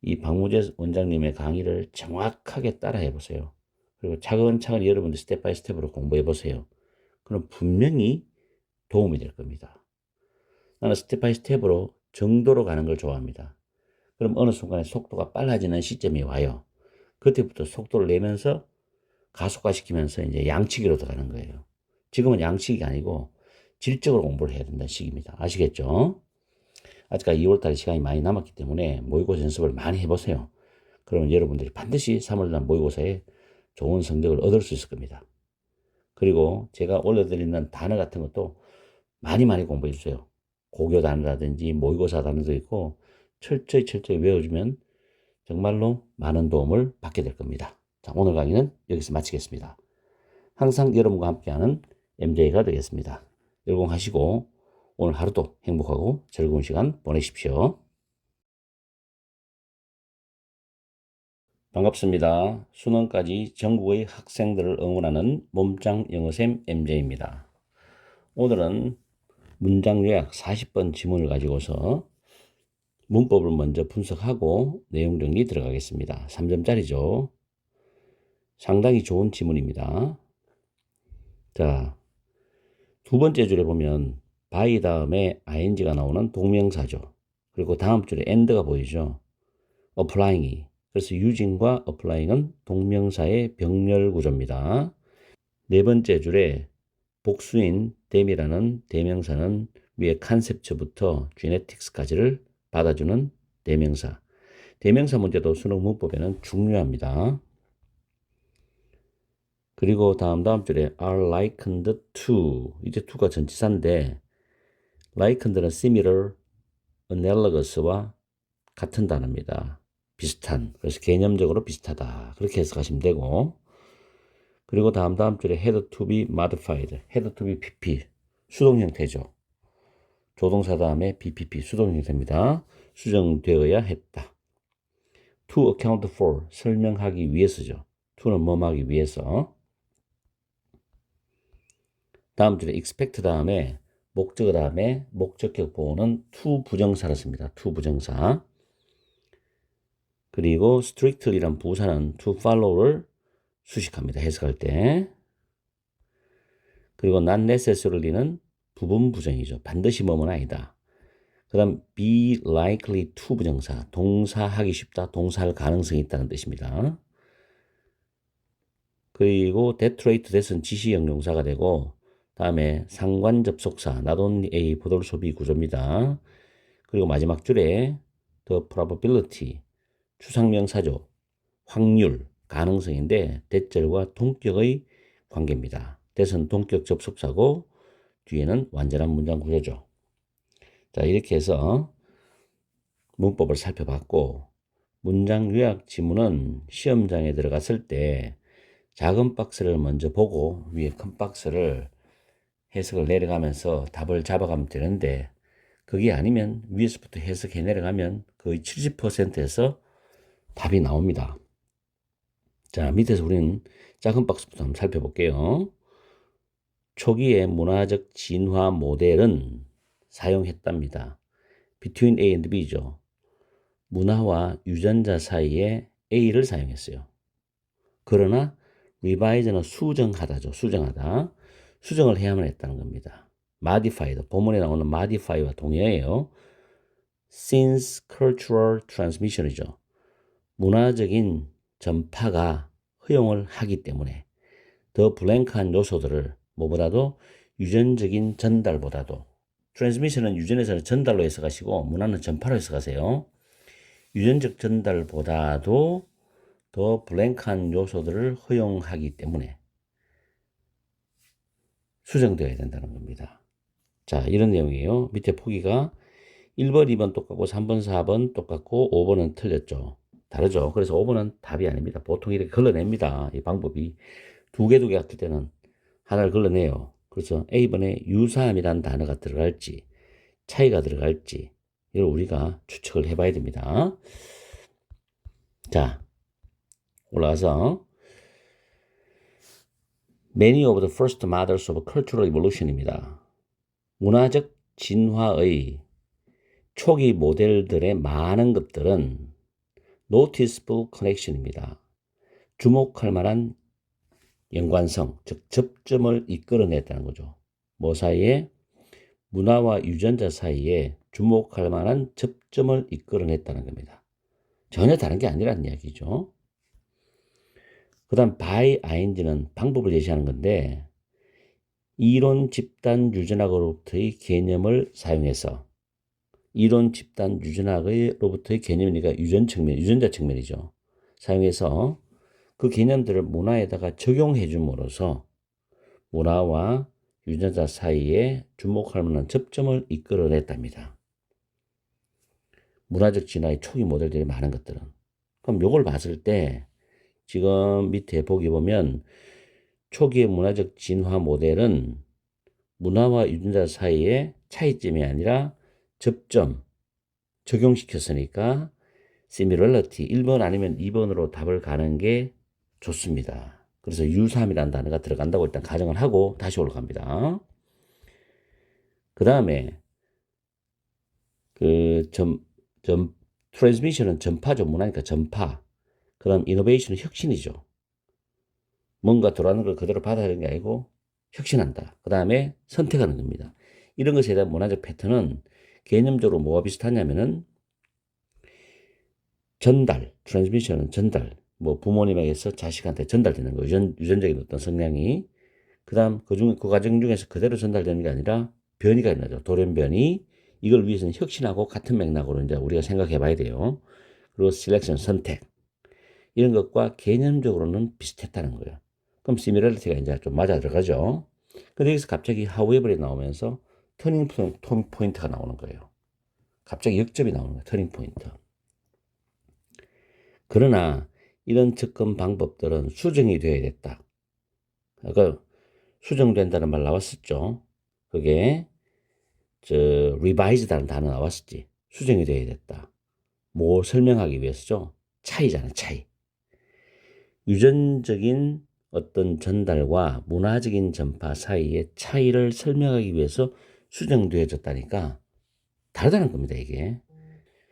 이 박무재 원장님의 강의를 정확하게 따라해 보세요. 그리고 차근차근 여러분들 스텝 바이 스텝으로 공부해 보세요. 그럼 분명히 도움이 될 겁니다. 나는 스텝 바이 스텝으로 정도로 가는 걸 좋아합니다. 그럼 어느 순간에 속도가 빨라지는 시점이 와요. 그때부터 속도를 내면서 가속화시키면서 이제 양치기로 들어가는 거예요. 지금은 양치기가 아니고 질적으로 공부를 해야 된다는 시기입니다. 아시겠죠? 아직까지 2월달에 시간이 많이 남았기 때문에 모의고사 연습을 많이 해보세요. 그러면 여러분들이 반드시 3월날 모의고사에 좋은 성적을 얻을 수 있을 겁니다. 그리고 제가 올려드리는 단어 같은 것도 많이 공부해 주세요. 고교 단어라든지 모의고사 단어도 있고 철저히 외워주면 정말로 많은 도움을 받게 될 겁니다. 자, 오늘 강의는 여기서 마치겠습니다. 항상 여러분과 함께하는 MJ가 되겠습니다. 열공하시고 오늘 하루도 행복하고 즐거운 시간 보내십시오. 반갑습니다. 수능까지 전국의 학생들을 응원하는 몸짱 영어쌤 MJ입니다. 오늘은 문장 요약 40번 지문을 가지고서 문법을 먼저 분석하고 내용 정리 들어가겠습니다. 3점짜리죠. 상당히 좋은 지문입니다. 자, 두 번째 줄에 보면 by 다음에 ing가 나오는 동명사죠. 그리고 다음 줄에 and가 보이죠. applying이. 그래서 using과 applying은 동명사의 병렬 구조입니다. 네 번째 줄에 복수인 them이라는 대명사는 위에 concept부터 genetics까지를 받아주는 대명사. 대명사 문제도 수능 문법에는 중요합니다. 그리고 다음 줄에 are likened to 이제 to가 전치사인데 likened는 similar, analogous와 같은 단어입니다. 비슷한. 그래서 개념적으로 비슷하다. 그렇게 해석하시면 되고 그리고 다음 줄에 had to be modified, had to be pp 수동 형태죠. 조동사 다음에 BPP 수동 형태입니다. 수정되어야 했다. To account for 설명하기 위해서죠. to는 뭐 하기 위해서. 다음 줄에 expect 다음에 목적어 다음에 목적격 보호는 to 부정사를 씁니다. to 부정사. 그리고 strictly란 부사는 to follow를 수식합니다. 해석할 때. 그리고 not necessarily 부분 부정이죠. 반드시 뭐뭐 아니다. 그 다음 be likely to 부정사, 동사하기 쉽다, 동사할 가능성이 있다는 뜻입니다. 그리고 that trait that은 지시형용사가 되고 다음에 상관 접속사 not only A 보돌 소비 구조입니다. 그리고 마지막 줄에 the probability 추상명사죠. 확률, 가능성인데 대절과 동격의 관계입니다. that은 동격 접속사고 뒤에는 완전한 문장 구조죠. 자, 이렇게 해서 문법을 살펴봤고 문장 요약 지문은 시험장에 들어갔을 때 작은 박스를 먼저 보고 위에 큰 박스를 해석을 내려가면서 답을 잡아가면 되는데, 그게 아니면 위에서부터 해석해 내려가면 거의 70%에서 답이 나옵니다. 자, 밑에서 우리는 작은 박스부터 한번 살펴볼게요. 초기의 문화적 진화 모델은 사용했답니다. Between A and B죠. 문화와 유전자 사이에 A를 사용했어요. 그러나 revise는 수정하다죠. 수정하다. 수정을 해야만 했다는 겁니다. modified, 본문에 나오는 modify와 동의어예요. since cultural transmission이죠. 문화적인 전파가 허용을 하기 때문에 더 블랭크한 요소들을 뭐보다도 유전적인 전달보다도, 트랜스미션은 유전에서는 전달로 해석하시고 문화는 전파로 해석하세요. 유전적 전달보다도 더 블랭크한 요소들을 허용하기 때문에 수정되어야 된다는 겁니다. 자, 이런 내용이에요. 밑에 포기가 1번, 2번 똑같고 3번, 4번 똑같고 5번은 틀렸죠. 다르죠. 그래서 5번은 답이 아닙니다. 보통 이렇게 걸러냅니다. 이 방법이 두 개 같을 때는 하나를 걸러내요. 그래서 A번에 유사함이라는 단어가 들어갈지 차이가 들어갈지 이걸 우리가 추측을 해봐야 됩니다. 자, 올라가서 Many of the first models of cultural evolution입니다. 문화적 진화의 초기 모델들의 많은 것들은 noticeable connection입니다. 주목할 만한 연관성, 즉 접점을 이끌어냈다는 거죠. 뭐 사이에? 문화와 유전자 사이에 주목할 만한 접점을 이끌어냈다는 겁니다. 전혀 다른 게 아니라는 이야기죠. 그 다음 by ing는 방법을 제시하는 건데, 이론 집단 유전학으로부터의 개념을 사용해서, 이론 집단 유전학으로부터의 개념이니까 유전자 측면이죠. 사용해서 그 개념들을 문화에다가 적용해 줌으로써 문화와 유전자 사이에 주목할 만한 접점을 이끌어냈답니다. 문화적 진화의 초기 모델들이 많은 것들은. 그럼 요걸 봤을 때 지금 밑에 보기 보면 초기의 문화적 진화 모델은 문화와 유전자 사이의 차이점이 아니라 접점, 적용시켰으니까 similarity 1번 아니면 2번으로 답을 가는 게 좋습니다. 그래서 유사함이라는 단어가 들어간다고 일단 가정을 하고 다시 올라갑니다. 그 다음에 트랜스미션은 전파죠. 문화니까 전파. 그다음 이노베이션은 혁신이죠. 뭔가 들어가는 걸 그대로 받아들이는 게 아니고 혁신한다. 그 다음에 선택하는 겁니다. 이런 것에 대한 문화적 패턴은 개념적으로 뭐가 비슷하냐면은 전달, 트랜스미션은 전달, 뭐 부모님에게서 자식한테 전달되는 거, 유전적인 어떤 성향이. 그 다음 그 과정 중에서 그대로 전달되는 게 아니라 변이가 일어나죠. 돌연변이. 이걸 위해서는 혁신하고 같은 맥락으로 이제 우리가 생각해 봐야 돼요. 그리고 셀렉션, 선택. 이런 것과 개념적으로는 비슷했다는 거예요. 그럼 시밀러리티가 이제 좀 맞아 들어가죠. 근데 여기서 갑자기 however이 나오면서 터닝 포인트가 나오는 거예요. 갑자기 역접이 나오는 거예요. 터닝 포인트. 그러나 이런 접근 방법들은 수정이 되어야 됐다. 그러니까 수정된다는 말 나왔었죠. 그게 revised라는 단어 나왔었지. 수정이 되어야 됐다. 뭐 설명하기 위해서죠. 차이잖아, 차이. 유전적인 어떤 전달과 문화적인 전파 사이의 차이를 설명하기 위해서 수정되어졌다니까 다르다는 겁니다, 이게.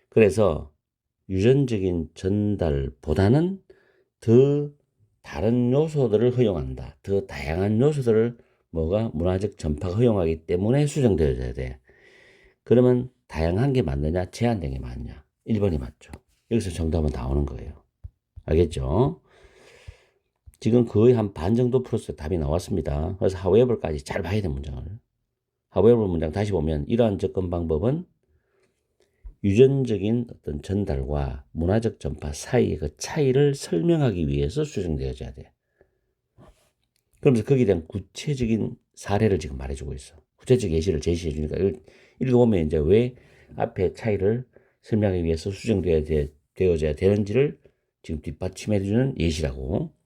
그래서 유전적인 전달보다는 더 다른 요소들을 허용한다. 더 다양한 요소들을 문화적 전파가 허용하기 때문에 수정되어져야 돼. 그러면 다양한 게 맞느냐, 제한된 게 맞냐? 1번이 맞죠. 여기서 정답은 나오는 거예요. 알겠죠? 지금 거의 한 반 정도 풀었어요. 답이 나왔습니다. 그래서 however까지 잘 봐야 돼, 문장을. however 문장 다시 보면 이러한 접근 방법은 유전적인 어떤 전달과 문화적 전파 사이의 그 차이를 설명하기 위해서 수정되어져야 돼. 그러면서 거기에 대한 구체적인 사례를 지금 말해주고 있어. 구체적 예시를 제시해 주니까 읽어보면 이제 왜 앞에 차이를 설명하기 위해서 수정되어져야 되는지를 지금 뒷받침해 주는 예시라고.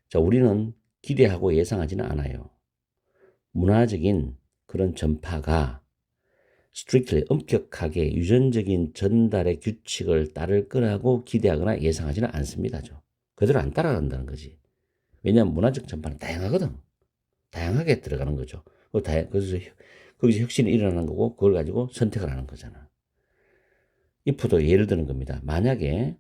자, 우리는 기대하고 예상하지는 않아요. 문화적인 그런 전파가 strictly 엄격하게 유전적인 전달의 규칙을 따를 거라고 기대하거나 예상하지는 않습니다. 그대로 안 따라간다는 거지. 왜냐하면 문화적 전파는 다양하거든. 다양하게 들어가는 거죠. 그래서 거기서 혁신이 일어나는 거고 그걸 가지고 선택을 하는 거잖아. if도 예를 드는 겁니다. 만약에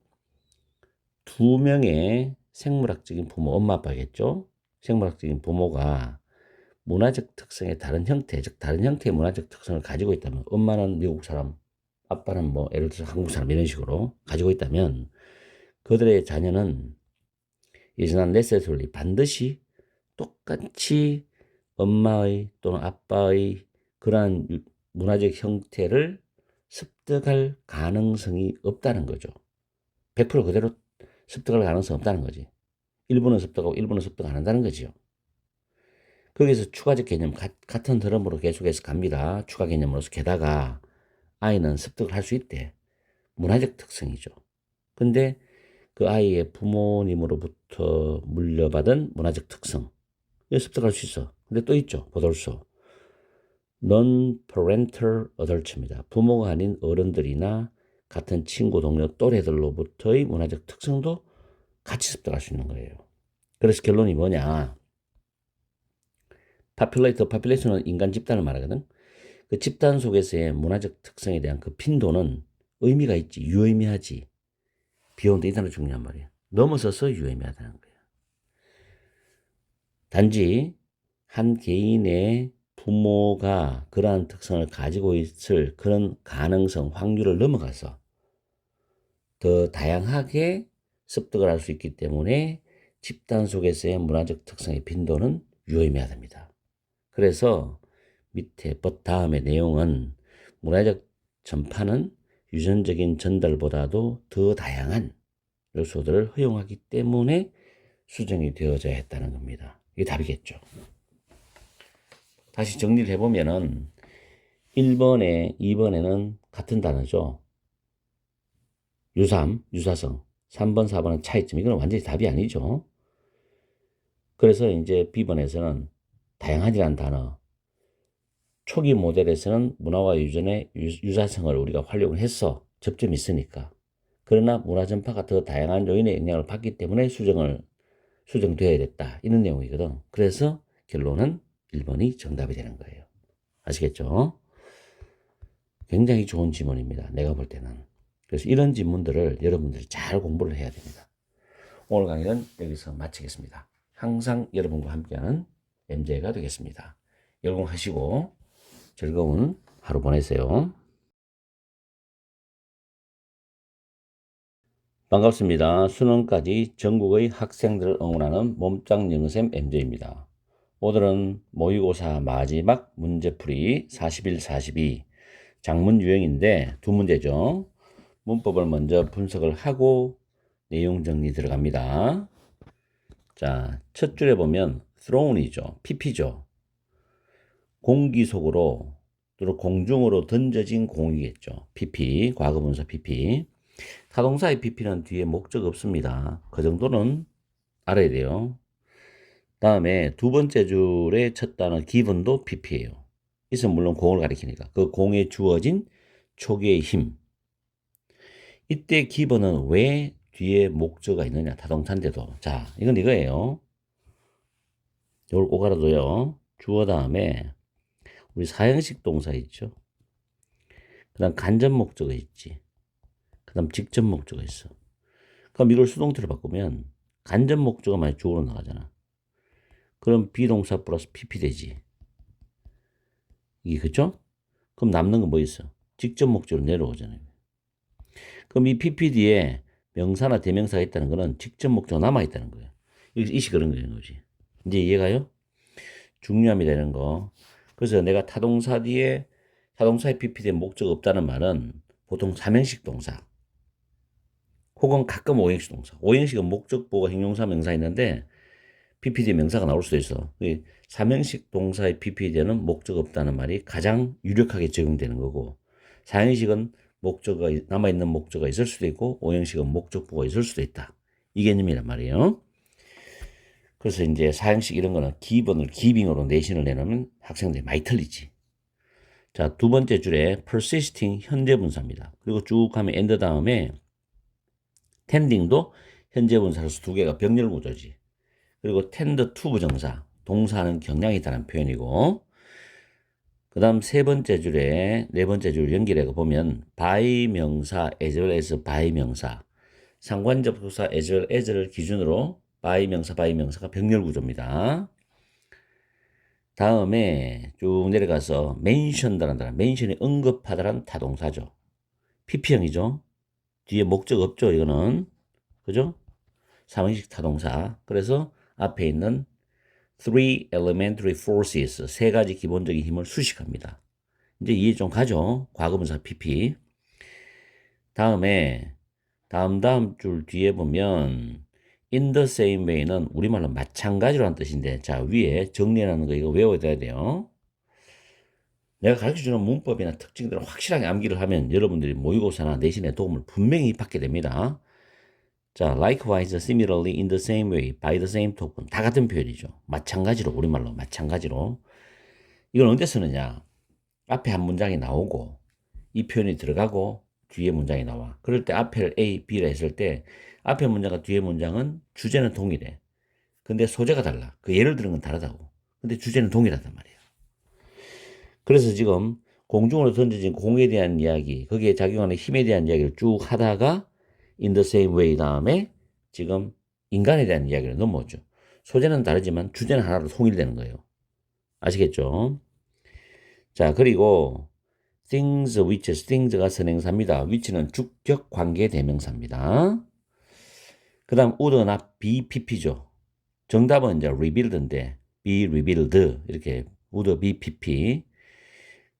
두 명의 생물학적인 부모, 엄마 아빠겠죠? 생물학적인 부모가 문화적 특성의 다른 형태, 즉 다른 형태의 문화적 특성을 가지고 있다면, 엄마는 미국 사람, 아빠는 뭐 예를 들어서 한국 사람 이런 식으로 가지고 있다면 그들의 자녀는 is not necessarily 반드시 똑같이 엄마의 또는 아빠의 그러한 문화적 형태를 습득할 가능성이 없다는 거죠. 100% 그대로 습득할 가능성이 없다는 거지. 일부는 습득하고 일부는 습득 안 한다는 거지요. 거기서 추가적 개념, 같은 흐름으로 계속해서 갑니다. 추가 개념으로서 게다가 아이는 습득을 할 수 있대. 문화적 특성이죠. 근데 그 아이의 부모님으로부터 물려받은 문화적 특성, 이거 습득할 수 있어. 근데 또 있죠. 보돌소. Non-parental adult입니다. 부모가 아닌 어른들이나 같은 친구, 동료, 또래들로부터의 문화적 특성도 같이 습득할 수 있는 거예요. 그래서 결론이 뭐냐. population은 인간 집단을 말하거든. 그 집단 속에서의 문화적 특성에 대한 그 빈도는 의미가 있지, 유의미하지. 비욘드 이 단어 중요한 말이야. 넘어서서 유의미하다는 거야. 단지 한 개인의 부모가 그러한 특성을 가지고 있을 그런 가능성, 확률을 넘어가서 더 다양하게 습득을 할 수 있기 때문에 집단 속에서의 문화적 특성의 빈도는 유의미하답니다. 그래서 밑에 다음의 내용은 문화적 전파는 유전적인 전달보다도 더 다양한 요소들을 허용하기 때문에 수정이 되어져야 했다는 겁니다. 이게 답이겠죠. 다시 정리를 해보면은 1번에 2번에는 같은 단어죠. 유사성. 3번, 4번은 차이점. 이건 완전히 답이 아니죠. 그래서 이제 B번에서는 다양하지라는 단어. 초기 모델에서는 문화와 유전의 유사성을 우리가 활용을 했어. 접점이 있으니까. 그러나 문화 전파가 더 다양한 요인의 영향을 받기 때문에 수정되어야 됐다. 이런 내용이거든. 그래서 결론은 1번이 정답이 되는 거예요. 아시겠죠? 굉장히 좋은 지문입니다. 내가 볼 때는. 그래서 이런 지문들을 여러분들이 잘 공부를 해야 됩니다. 오늘 강의는 여기서 마치겠습니다. 항상 여러분과 함께하는 MJ가 되겠습니다. 열공하시고 즐거운 하루 보내세요. 반갑습니다. 수능까지 전국의 학생들을 응원하는 몸짱 영어쌤 MJ입니다. 오늘은 모의고사 마지막 문제풀이 41, 42 장문 유형인데 두 문제죠. 문법을 먼저 분석을 하고 내용 정리 들어갑니다. 자, 첫 줄에 보면 thrown이죠. pp죠. 공기 속으로 또는 공중으로 던져진 공이겠죠. pp, 과거분사 pp. 타동사의 pp는 뒤에 목적 없습니다. 그 정도는 알아야 돼요. 다음에 두 번째 줄의 첫 단어 given도 pp예요. 있으면 물론 공을 가리키니까 그 공에 주어진 초기의 힘. 이때 given은 왜 뒤에 목적어가 있느냐, 타동사인데도. 자, 이건 이거예요. 이걸 꼭 알아둬요. 주어 다음에 우리 사형식 동사 있죠. 그 다음 간접 목적어 있지. 그 다음 직접 목적어 있어. 그럼 이걸 수동태로 바꾸면 간접 목적어만 주어로 나가잖아. 그럼 비동사 플러스 pp 되지. 이게 그죠? 그럼 남는 건 뭐 있어? 직접 목적으로 내려오잖아요. 그럼 이 pp 뒤에 명사나 대명사가 있다는 거는 직접 목적어 남아있다는 거예요. 여기서 이시 그런 거지. 이제 이해가요? 중요합니다, 이런 거. 그래서 내가 타동사의 pp 뒤에 목적 없다는 말은 보통 삼형식 동사 혹은 가끔 오형식 동사. 오형식은 목적 보고 형용사 명사 있는데 ppd 명사가 나올 수도 있어. 삼형식 동사의 ppd는 목적 없다는 말이 가장 유력하게 적용되는 거고, 사형식은 목적어가 남아있는 목적어가 있을 수도 있고 오형식은 목적보가 있을 수도 있다. 이 개념이란 말이에요. 그래서 이제 사형식 이런 거는 기본을 기빙으로 내신을 내놓으면 학생들이 많이 틀리지. 자, 두 번째 줄에 persisting 현재 분사입니다. 그리고 쭉 하면 end 다음에 tending도 현재 분사로서 두 개가 병렬 구조지. 그리고 tend to 부정사, 동사는 경향이 있다는 표현이고, 그 다음 세 번째 줄에 네 번째 줄 연결해 보면 by 명사 as well as by 명사, 상관접속사 as well as를 기준으로 by 명사가 병렬 구조입니다. 다음에 쭉 내려가서 mention다라는 단어, mention이 언급하다라는 타동사죠. PP형이죠. 뒤에 목적 없죠, 이거는. 그죠? 사형식 타동사. 그래서 앞에 있는 three elementary forces, 세 가지 기본적인 힘을 수식합니다. 이제 이해 좀 가죠? 과거분사 PP. 다음에 다음 줄 뒤에 보면 in the same way는 우리말로 마찬가지로라는 뜻인데, 자, 위에 정리하는 거 이거 외워야 돼요. 내가 가르쳐주는 문법이나 특징들을 확실하게 암기를 하면 여러분들이 모의고사나 내신에 도움을 분명히 받게 됩니다. 자, likewise, similarly, in the same way, by the same token, 다 같은 표현이죠. 마찬가지로, 우리말로 마찬가지로. 이걸 언제 쓰느냐? 앞에 한 문장이 나오고 이 표현이 들어가고 뒤에 문장이 나와. 그럴 때 앞에 A, B라 했을 때 앞에 문장과 뒤에 문장은 주제는 동일해. 근데 소재가 달라. 그 예를 들은 건 다르다고. 근데 주제는 동일하단 말이에요. 그래서 지금 공중으로 던져진 공에 대한 이야기, 거기에 작용하는 힘에 대한 이야기를 쭉 하다가 in the same way 다음에 지금 인간에 대한 이야기를 넘어오죠. 소재는 다르지만 주제는 하나로 통일되는 거예요. 아시겠죠? 자, 그리고 things, which, things가 선행사입니다. which는 주격 관계 대명사입니다. 그 다음 would, not, be, pp죠. 정답은 이제 revealed인데 be revealed 이렇게 would, be, pp.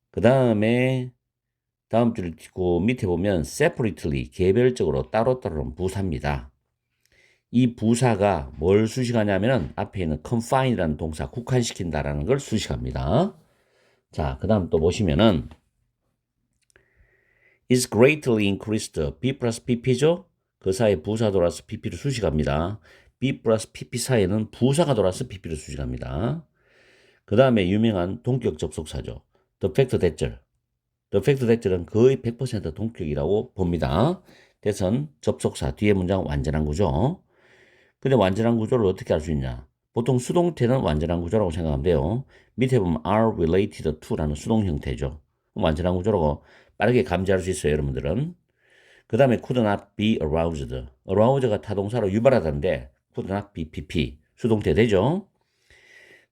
그 다음에 다음 줄 그 밑에 보면 separately, 개별적으로 따로따로 부사입니다. 이 부사가 뭘 수식하냐면은 앞에 있는 confine이라는 동사, 국한시킨다라는 걸 수식합니다. 자, 그 다음 또 보시면은 is greatly increased, B 플러스 PP죠? 그 사이에 부사 돌아서 PP를 수식합니다. B 플러스 PP 사이에는 부사가 돌아서 PP를 수식합니다. 그 다음에 유명한 동격 접속사죠. the fact that절. the fact that절은 거의 100% 동격이라고 봅니다. 대선 접속사 뒤에 문장 완전한 구조. 근데 완전한 구조를 어떻게 알 수 있냐? 보통 수동태는 완전한 구조라고 생각하면 돼요. 밑에 보면 are related to라는 수동 형태죠. 완전한 구조라고 빠르게 감지할 수 있어요, 여러분들은. 그 다음에 could not be aroused. aroused가 타동사로 유발하다는데 could not be pp. 수동태 되죠.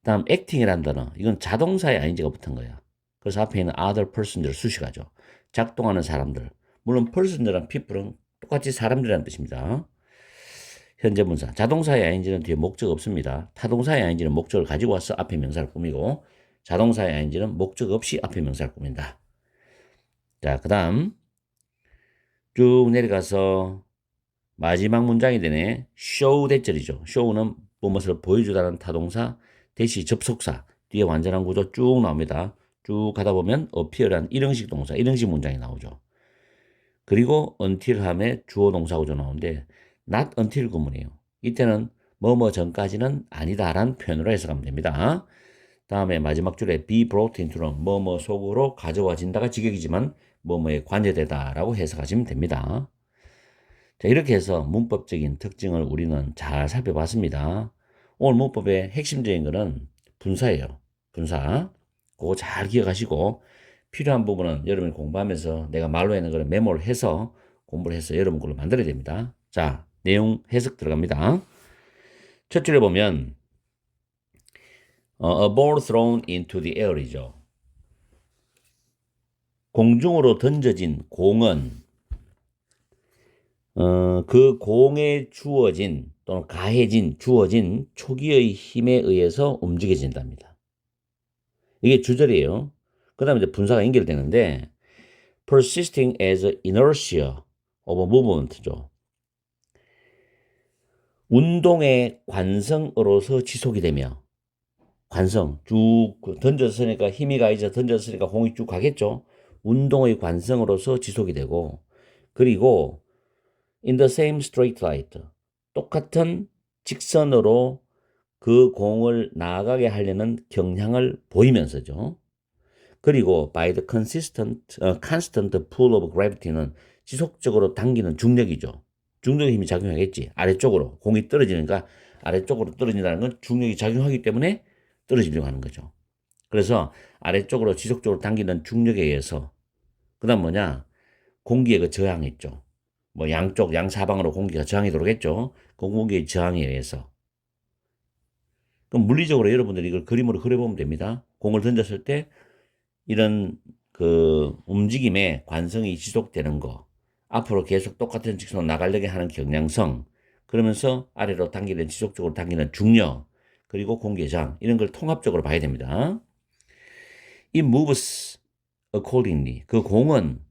다음 acting이라는 단어. 이건 자동사에 ing가 붙은 거야. 그래서 앞에 있는 other person들을 수식하죠. 작동하는 사람들. 물론 person들이랑 people은 똑같이 사람들이라는 뜻입니다. 현재 분사. 자동사의 ing는 뒤에 목적 없습니다. 타동사의 ing는 목적을 가지고 와서 앞에 명사를 꾸미고 자동사의 ing는 목적 없이 앞에 명사를 꾸민다. 자, 그 다음 쭉 내려가서 마지막 문장이 되네. show 대절이죠. show는 무엇을 보여주다는 타동사 대시 접속사 뒤에 완전한 구조 쭉 나옵니다. 쭉 가다 보면 appear한 일형식 동사, 일형식 문장이 나오죠. 그리고 until 함에 주어 동사 구조 나오는데 not until 구문이에요. 이때는 뭐뭐 전까지는 아니다라는 표현으로 해석하면 됩니다. 다음에 마지막 줄에 be brought into는 뭐뭐 속으로 가져와진다가 직역이지만 뭐뭐에 관여되다라고 해석하시면 됩니다. 자, 이렇게 해서 문법적인 특징을 우리는 잘 살펴봤습니다. 오늘 문법의 핵심적인 것은 분사예요. 분사. 그거 잘 기억하시고 필요한 부분은 여러분이 공부하면서 내가 말로 하는 걸 메모를 해서 공부를 해서 여러분 걸로 만들어야 됩니다. 자, 내용 해석 들어갑니다. 첫 줄에 보면 a ball thrown into the air이죠. 공중으로 던져진 공은 그 공에 주어진 또는 가해진 주어진 초기의 힘에 의해서 움직여진답니다. 이게 주절이에요. 그 다음에 이제 분사가 연결되는데 persisting as inertia of movement죠. 운동의 관성으로서 지속이 되며 관성 쭉 던졌으니까 힘이 가해져 던졌으니까 공이 쭉 가겠죠. 운동의 관성으로서 지속이 되고 그리고 in the same straight line 똑같은 직선으로 그 공을 나가게 하려는 경향을 보이면서죠. 그리고 by the constant pull of gravity는 지속적으로 당기는 중력이죠. 중력의 힘이 작용하겠지. 아래쪽으로 공이 떨어지니까 아래쪽으로 떨어진다는 건 중력이 작용하기 때문에 떨어지려고 하는 거죠. 그래서 아래쪽으로 지속적으로 당기는 중력에 의해서 그다음 뭐냐? 공기의 그 저항 있죠. 뭐 양쪽 양사방으로 공기가 저항이 들어오겠죠. 그 공기의 저항에 의해서. 그럼 물리적으로 여러분들이 이걸 그림으로 그려보면 됩니다. 공을 던졌을 때 이런 그 움직임의 관성이 지속되는 거, 앞으로 계속 똑같은 직선으로 나가려게 하는 경향성, 그러면서 아래로 당기는 지속적으로 당기는 중력, 그리고 공기의 저항 이런 걸 통합적으로 봐야 됩니다. It moves accordingly. 그 공은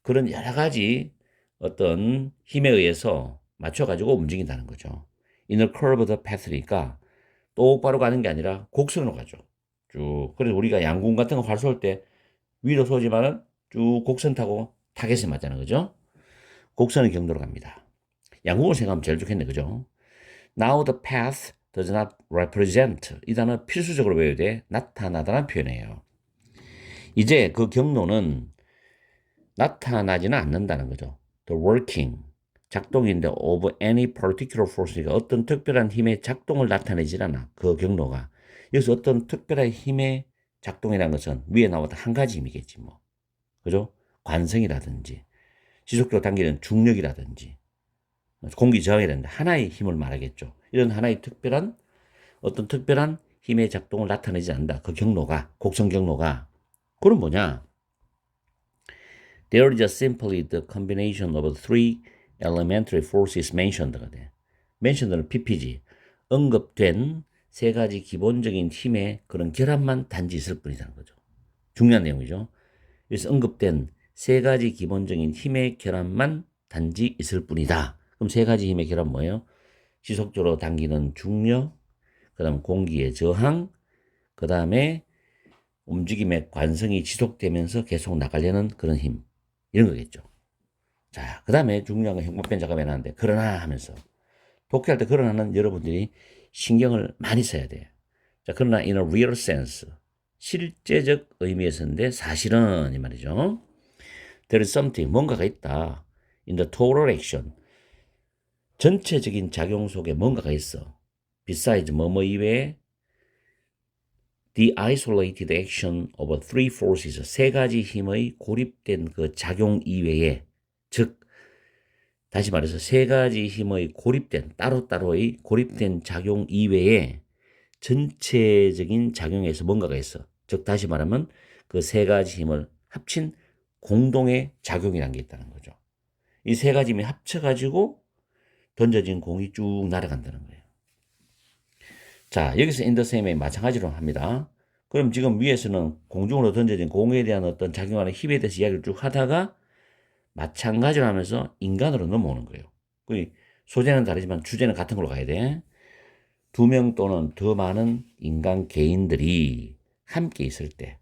그런 여러 가지 어떤 힘에 의해서 맞춰가지고 움직인다는 거죠. In a curved path니까 똑바로 가는 게 아니라 곡선으로 가죠. 쭉. 그래서 우리가 양궁 같은 거 활 쏠 때 위로 쏘지만은 쭉 곡선 타고 타겟에 맞잖아요. 그죠? 곡선의 경도로 갑니다. 양궁을 생각하면 제일 좋겠네. 그죠? Now the path does not represent. 이 단어 필수적으로 외워야 돼. 나타나다라는 표현이에요. 이제 그 경로는 나타나지는 않는다는 거죠. The working, 작동인데 of any particular force가 어떤 특별한 힘의 작동을 나타내질 않아. 그 경로가. 여기서 어떤 특별한 힘의 작동이라는 것은 위에 나왔던 한 가지 힘이겠지 뭐. 그죠? 관성이라든지 지속적으로 당기는 중력이라든지 공기 저항이라든지 하나의 힘을 말하겠죠. 이런 하나의 특별한 어떤 특별한 힘의 작동을 나타내지 않는다. 그 경로가 곡선 경로가 그건 뭐냐? There is just simply the combination of three elementary forces mentioned가 돼. mentioned는 PPG. 언급된 세 가지 기본적인 힘의 그런 결합만 단지 있을 뿐이라는 거죠. 중요한 내용이죠. 그래서 언급된 세 가지 기본적인 힘의 결합만 단지 있을 뿐이다. 그럼 세 가지 힘의 결합 뭐예요? 지속적으로 당기는 중력, 그 다음 공기의 저항, 그 다음에 움직임의 관성이 지속되면서 계속 나가려는 그런 힘. 이런 거겠죠. 자, 그 다음에 중요한 건 행복변 작업에 나는데, 그러나 하면서. 독해할 때 그러나는 여러분들이 신경을 많이 써야 돼요. 자, 그러나 in a real sense. 실제적 의미에서인데, 사실은, 이 말이죠. There is something, 뭔가가 있다. In the total action. 전체적인 작용 속에 뭔가가 있어. Besides, 뭐뭐 이외에 the isolated action of three forces, 세 가지 힘의 고립된 그 작용 이외에, 즉, 다시 말해서 세 가지 힘의 고립된, 따로따로의 고립된 작용 이외에 전체적인 작용에서 뭔가가 있어. 즉, 다시 말하면 그 세 가지 힘을 합친 공동의 작용이라는 게 있다는 거죠. 이 세 가지 힘이 합쳐가지고 던져진 공이 쭉 날아간다는 거예요. 자, 여기서 인더셈이 마찬가지로 합니다. 그럼 지금 위에서는 공중으로 던져진 공에 대한 어떤 작용하는 힘에 대해서 이야기를 쭉 하다가 마찬가지로 하면서 인간으로 넘어오는 거예요. 소재는 다르지만 주제는 같은 걸로 가야 돼. 2명 또는 더 많은 인간 개인들이 함께 있을 때,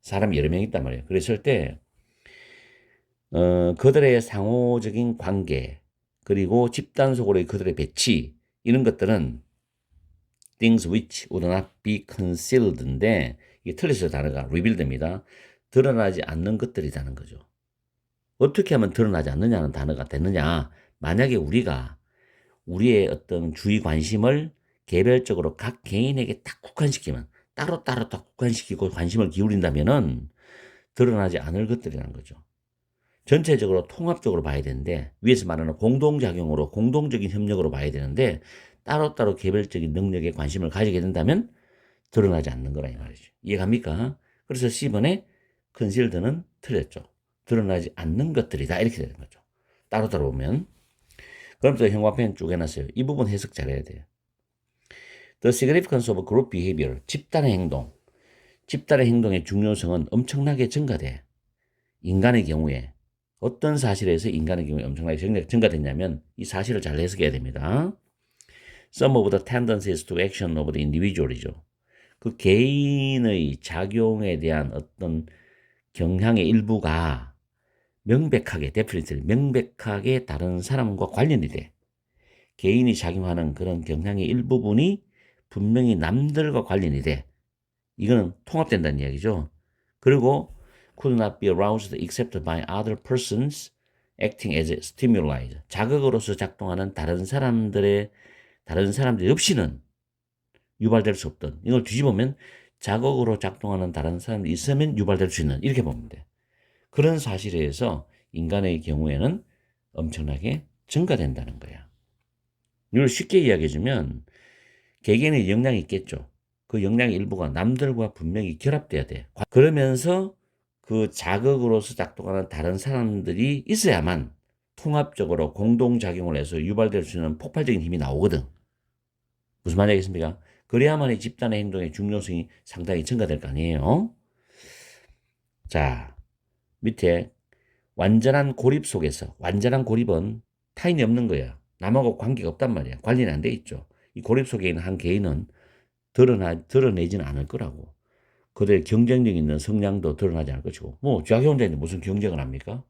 사람이 여러 명 있단 말이에요. 그랬을 때, 그들의 상호적인 관계, 그리고 집단 속으로의 그들의 배치, 이런 것들은 things which would not be concealed인데, 이게 틀려서 단어가 revealed입니다. 드러나지 않는 것들이라는 거죠. 어떻게 하면 드러나지 않느냐는 단어가 됐느냐. 만약에 우리가 우리의 어떤 주의 관심을 개별적으로 각 개인에게 딱 국한시키면, 따로따로 딱 국한시키고 관심을 기울인다면은 드러나지 않을 것들이라는 거죠. 전체적으로 통합적으로 봐야 되는데, 위에서 말하는 공동작용으로, 공동적인 협력으로 봐야 되는데, 따로따로 개별적인 능력에 관심을 가지게 된다면 드러나지 않는 거라 이 말이죠. 이해갑니까? 그래서 C번에 concealed는 틀렸죠. 드러나지 않는 것들이다. 이렇게 되는 거죠. 따로따로 보면. 그럼 또 형광펜 쭉 해놨어요. 이 부분 해석 잘해야 돼요. The significance of group behavior. 집단의 행동. 집단의 행동의 중요성은 엄청나게 증가돼. 인간의 경우에. 어떤 사실에서 인간의 경우에 엄청나게 증가됐냐면 이 사실을 잘 해석해야 됩니다. Some of the tendencies to action of the individual이죠. 그 개인의 작용에 대한 어떤 경향의 일부가 명백하게, definitely 명백하게 다른 사람과 관련이 돼. 개인이 작용하는 그런 경향의 일부분이 분명히 남들과 관련이 돼. 이거는 통합된다는 이야기죠. 그리고 could not be aroused except by other persons acting as stimuli. 자극으로서 작동하는 다른 사람들이 없이는 유발될 수 없던. 이걸 뒤집으면 자극으로 작동하는 다른 사람들이 있으면 유발될 수 있는. 이렇게 보면 돼. 그런 사실에 의해서 인간의 경우에는 엄청나게 증가된다는 거야. 이걸 쉽게 이야기해주면 개개인의 역량이 있겠죠. 그 역량의 일부가 남들과 분명히 결합돼야 돼. 그러면서 그 자극으로서 작동하는 다른 사람들이 있어야만 통합적으로 공동작용을 해서 유발될 수 있는 폭발적인 힘이 나오거든. 무슨 말이겠습니까? 그래야만 이 집단의 행동의 중요성이 상당히 증가될 거 아니에요. 자, 밑에 완전한 고립 속에서, 완전한 고립은 타인이 없는 거야. 남하고 관계가 없단 말이야. 관리는 안 돼 있죠. 이 고립 속에 있는 한 개인은 드러내지는 않을 거라고. 그들의 경쟁력 있는 성향도 드러나지 않을 것이고. 뭐 자기 혼자 있는데 무슨 경쟁을 합니까?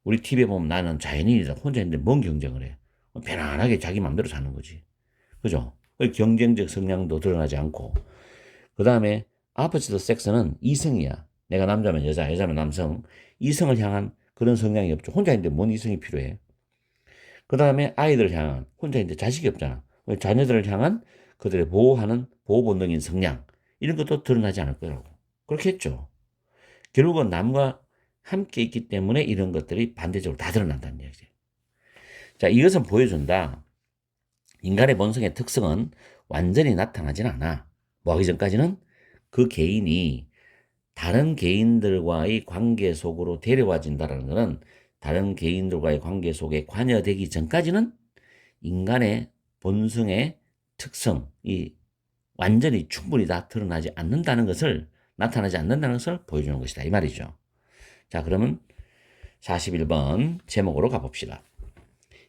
우리 TV에 보면 나는 자연인이다. 혼자 있는데 뭔 경쟁을 해. 편안하게 자기 마음대로 사는 거지. 그죠? 경쟁적 성향도 드러나지 않고. 그 다음에 opposite 섹스는 이성이야. 내가 남자면 여자, 여자면 남성. 이성을 향한 그런 성향이 없죠. 혼자 있는데 뭔 이성이 필요해? 그 다음에 아이들을 향한, 혼자 있는데 자식이 없잖아. 자녀들을 향한 그들의 보호하는 보호 본능인 성향. 이런 것도 드러나지 않을 거라고. 그렇게 했죠. 결국은 남과 함께 있기 때문에 이런 것들이 반대적으로 다 드러난다는 얘기죠. 자, 이것은 보여준다. 인간의 본성의 특성은 완전히 나타나진 않아. 뭐 하기 전까지는 그 개인이 다른 개인들과의 관계 속으로 데려와진다는 것은 다른 개인들과의 관계 속에 관여되기 전까지는 인간의 본성의 특성이 완전히 충분히 다 드러나지 않는다는 것을, 나타나지 않는다는 것을 보여주는 것이다. 이 말이죠. 자, 그러면 41번 제목으로 가봅시다.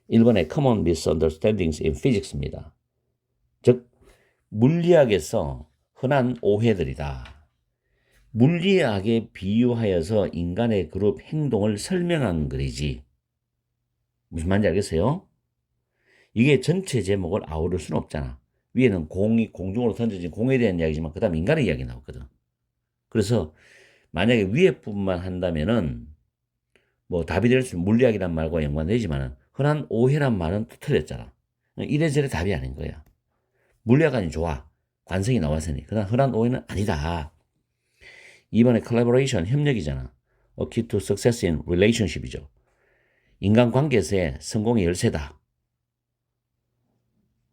1번의 Common Misunderstandings in Physics입니다. 즉, 물리학에서 흔한 오해들이다. 물리학에 비유하여서 인간의 그룹 행동을 설명한 글이지. 무슨 말인지 알겠어요? 이게 전체 제목을 아우를 수는 없잖아. 위에는 공중으로 던져진 공에 대한 이야기지만 그 다음 인간의 이야기 나오거든. 그래서 만약에 위에 부분만 한다면은 뭐 답이 될 수 있는 물리학이란 말과 연관되지만은 흔한 오해란 말은 또 틀렸잖아. 이래저래 답이 아닌 거야. 물리학이 좋아. 관성이 나왔으니. 그러나 흔한 오해는 아니다. 이번에 collaboration, 협력이잖아. key to success in relationship이죠. 인간관계에서의 성공의 열쇠다.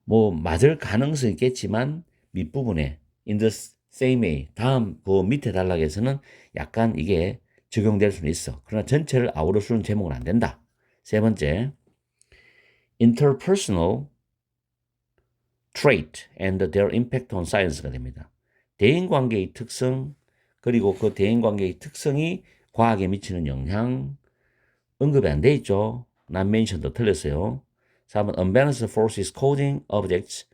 뭐 맞을 가능성이 있겠지만 밑부분에 in the same way, 다음 그 밑에 단락에서는 약간 이게 적용될 수는 있어. 그러나 전체를 아우러 쓰는 제목은 안 된다. 세 번째, interpersonal trait and their impact on science가 됩니다. 대인관계의 특성, 그리고 그 대인관계의 특성이 과학에 미치는 영향, 언급이 안 돼 있죠. not mentioned도 틀렸어요. 4번 unbalanced forces causing objects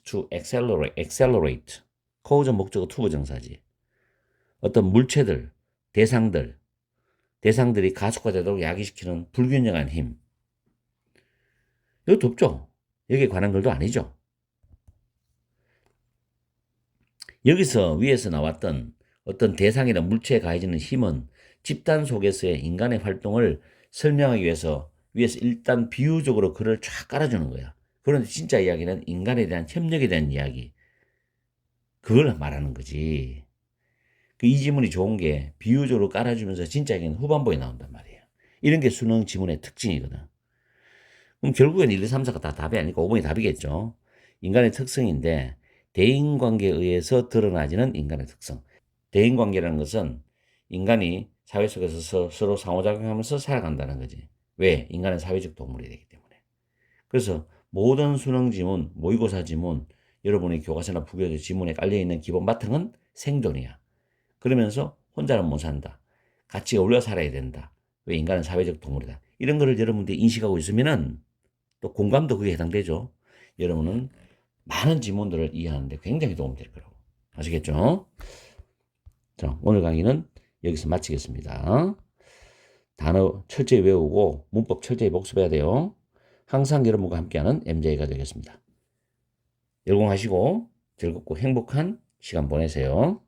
to accelerate. cause 목적어 투부정사지. 어떤 물체들, 대상들이 가속화되도록 야기시키는 불균형한 힘. 이것도 없죠. 여기에 관한 글도 아니죠. 여기서 위에서 나왔던 어떤 대상이나 물체에 가해지는 힘은 집단 속에서의 인간의 활동을 설명하기 위해서 위에서 일단 비유적으로 글을 쫙 깔아주는 거야. 그런데 진짜 이야기는 인간에 대한 협력에 대한 이야기. 그걸 말하는 거지. 이 지문이 좋은 게 비유적으로 깔아주면서 진짜 이야기는 후반부에 나온단 말이에요. 이런 게 수능 지문의 특징이거든. 그럼 결국엔 1, 2, 3, 4가 다 답이 아니고 5번이 답이겠죠. 인간의 특성인데 대인관계에 의해서 드러나지는 인간의 특성. 대인관계라는 것은 인간이 사회 속에서 서로 상호작용하면서 살아간다는 거지. 왜? 인간은 사회적 동물이 되기 때문에. 그래서 모든 수능 지문, 모의고사 지문, 여러분의 교과서나 부교재 지문에 깔려있는 기본 바탕은 생존이야. 그러면서 혼자는 못 산다. 같이 어울려 살아야 된다. 왜? 인간은 사회적 동물이다. 이런 거를 여러분들이 인식하고 있으면은 또 공감도 그게 해당되죠. 여러분은 많은 지문들을 이해하는 데 굉장히 도움이 될 거라고. 아시겠죠? 자, 오늘 강의는 여기서 마치겠습니다. 단어 철저히 외우고 문법 철저히 복습해야 돼요. 항상 여러분과 함께하는 MJ가 되겠습니다. 열공하시고 즐겁고 행복한 시간 보내세요.